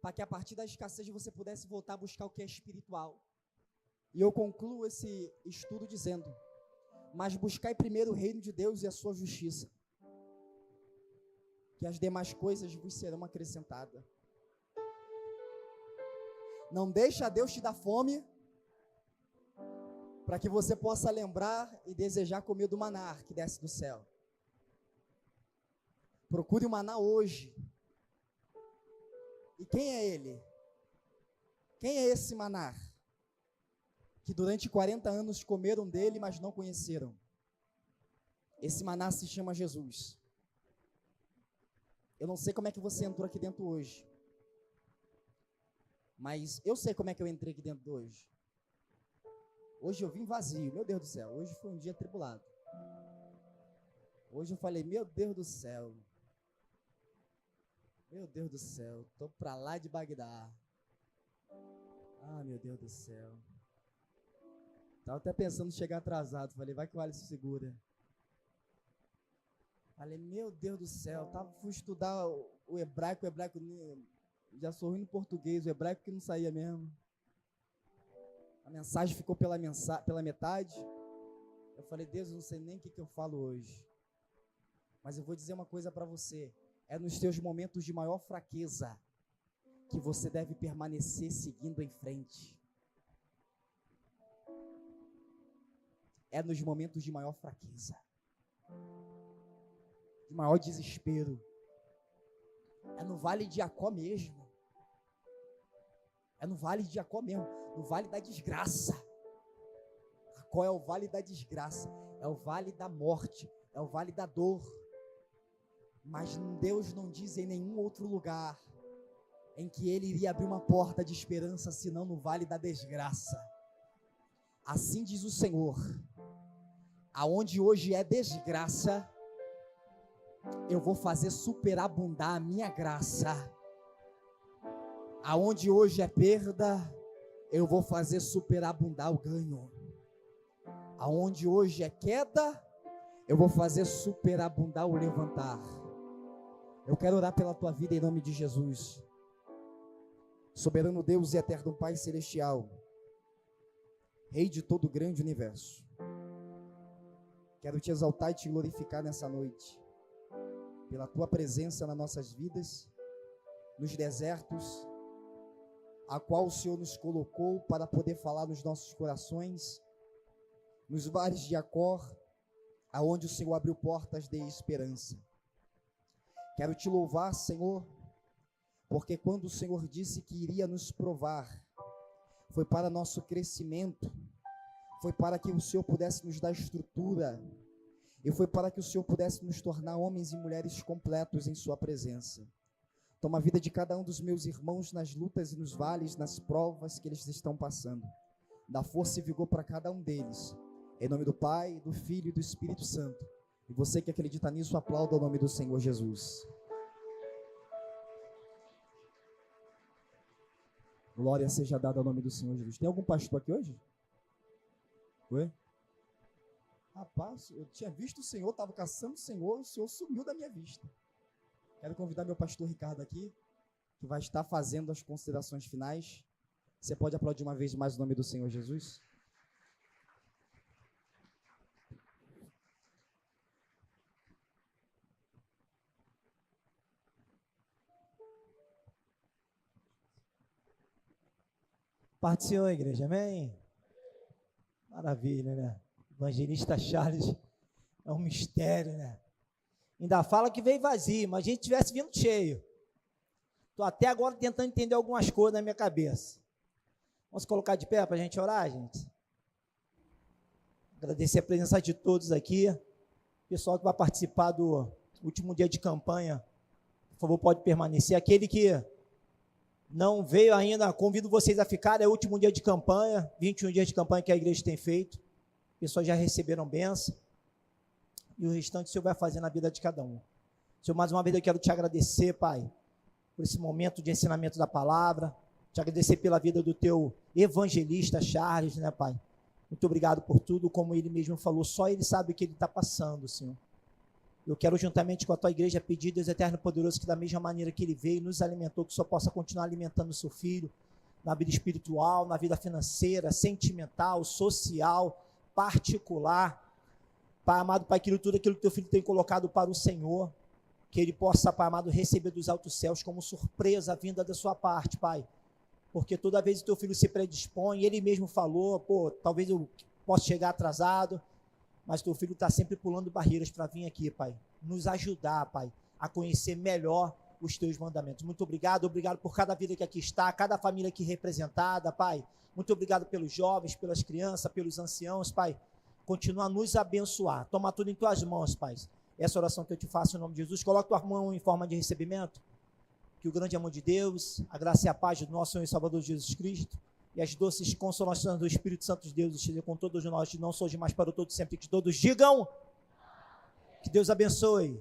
para que a partir da escassez você pudesse voltar a buscar o que é espiritual. E eu concluo esse estudo dizendo, mas buscai primeiro o reino de Deus e a sua justiça, que as demais coisas vos serão acrescentadas. Não deixa Deus te dar fome, para que você possa lembrar e desejar comer do maná que desce do céu. Procure o maná hoje. E quem é ele? Quem é esse maná? Que durante 40 anos comeram dele, mas não conheceram. Esse maná se chama Jesus. Eu não sei como é que você entrou aqui dentro hoje. Mas eu sei como é que eu entrei aqui dentro hoje. Hoje eu vim vazio, meu Deus do céu. Hoje foi um dia tribulado. Hoje eu falei, meu Deus do céu. Meu Deus do céu, tô pra lá de Bagdá. Ah, meu Deus do céu. Tava até pensando em chegar atrasado. Falei, vai que o Alisson segura. Falei, meu Deus do céu. Fui estudar o hebraico já sou ruim no português, o hebraico que não saía mesmo. A mensagem ficou pela metade. Eu falei, Deus, eu não sei nem o que eu falo hoje. Mas eu vou dizer uma coisa para você. É nos teus momentos de maior fraqueza que você deve permanecer seguindo em frente. É nos momentos de maior fraqueza, de maior desespero. É no vale de Jacó mesmo. É no vale de Jacó mesmo, no vale da desgraça. Jacó é o vale da desgraça, é o vale da morte, é o vale da dor. Mas Deus não diz em nenhum outro lugar em que Ele iria abrir uma porta de esperança, senão no vale da desgraça. Assim diz o Senhor, aonde hoje é desgraça, eu vou fazer superabundar a minha graça. Aonde hoje é perda, eu vou fazer superabundar o ganho. Aonde hoje é queda, eu vou fazer superabundar o levantar. Eu quero orar pela tua vida em nome de Jesus. Soberano Deus e eterno Pai Celestial, Rei de todo o grande universo, quero te exaltar e te glorificar nessa noite, pela tua presença nas nossas vidas, nos desertos, a qual o Senhor nos colocou para poder falar nos nossos corações, nos vales de Jacó, aonde o Senhor abriu portas de esperança. Quero te louvar, Senhor, porque quando o Senhor disse que iria nos provar, foi para nosso crescimento, foi para que o Senhor pudesse nos dar estrutura, e foi para que o Senhor pudesse nos tornar homens e mulheres completos em sua presença. Toma a vida de cada um dos meus irmãos nas lutas e nos vales, nas provas que eles estão passando. Dá força e vigor para cada um deles. Em nome do Pai, do Filho e do Espírito Santo. E você que acredita nisso, aplauda o nome do Senhor Jesus. Glória seja dada ao nome do Senhor Jesus. Tem algum pastor aqui hoje? Oi? Rapaz, eu tinha visto o Senhor, estava caçando o Senhor sumiu da minha vista. Quero convidar meu pastor Ricardo aqui, que vai estar fazendo as considerações finais. Você pode aplaudir uma vez mais o nome do Senhor Jesus? Paz do Senhor, igreja, amém? Maravilha, né? Evangelista Charles é um mistério, né? Ainda fala que veio vazio, mas a gente tivesse vindo cheio. Estou até agora tentando entender algumas coisas na minha cabeça. Vamos colocar de pé para a gente orar, gente? Agradecer a presença de todos aqui. Pessoal que vai participar do último dia de campanha, por favor, pode permanecer. Aquele que não veio ainda, convido vocês a ficar. É o último dia de campanha, 21 dias de campanha que a igreja tem feito. Pessoas já receberam bênção. E o restante o Senhor vai fazer na vida de cada um. Senhor, mais uma vez eu quero te agradecer, Pai, por esse momento de ensinamento da palavra. Te agradecer pela vida do teu evangelista Charles, né, Pai? Muito obrigado por tudo, como ele mesmo falou, só ele sabe o que ele está passando, Senhor. Eu quero, juntamente com a tua igreja, pedir, Deus eterno e poderoso, que da mesma maneira que ele veio e nos alimentou, que o Senhor possa continuar alimentando o seu filho, na vida espiritual, na vida financeira, sentimental, social, particular. Pai amado, Pai querido, tudo aquilo que teu filho tem colocado para o Senhor, que ele possa, Pai amado, receber dos altos céus como surpresa a vinda da sua parte, Pai. Porque toda vez que o teu filho se predispõe, ele mesmo falou, talvez eu possa chegar atrasado, mas teu filho está sempre pulando barreiras para vir aqui, Pai. Nos ajudar, Pai, a conhecer melhor os teus mandamentos. Muito obrigado por cada vida que aqui está, cada família aqui representada, Pai. Muito obrigado pelos jovens, pelas crianças, pelos anciãos, Pai. Continua a nos abençoar. Toma tudo em tuas mãos, Pai. Essa oração que eu te faço em nome de Jesus. Coloca tua mão em forma de recebimento. Que o grande amor de Deus, a graça e a paz do nosso Senhor e Salvador Jesus Cristo e as doces consolações do Espírito Santo de Deus estejam com todos nós, não só de mais para todo sempre, que todos digam, que Deus abençoe.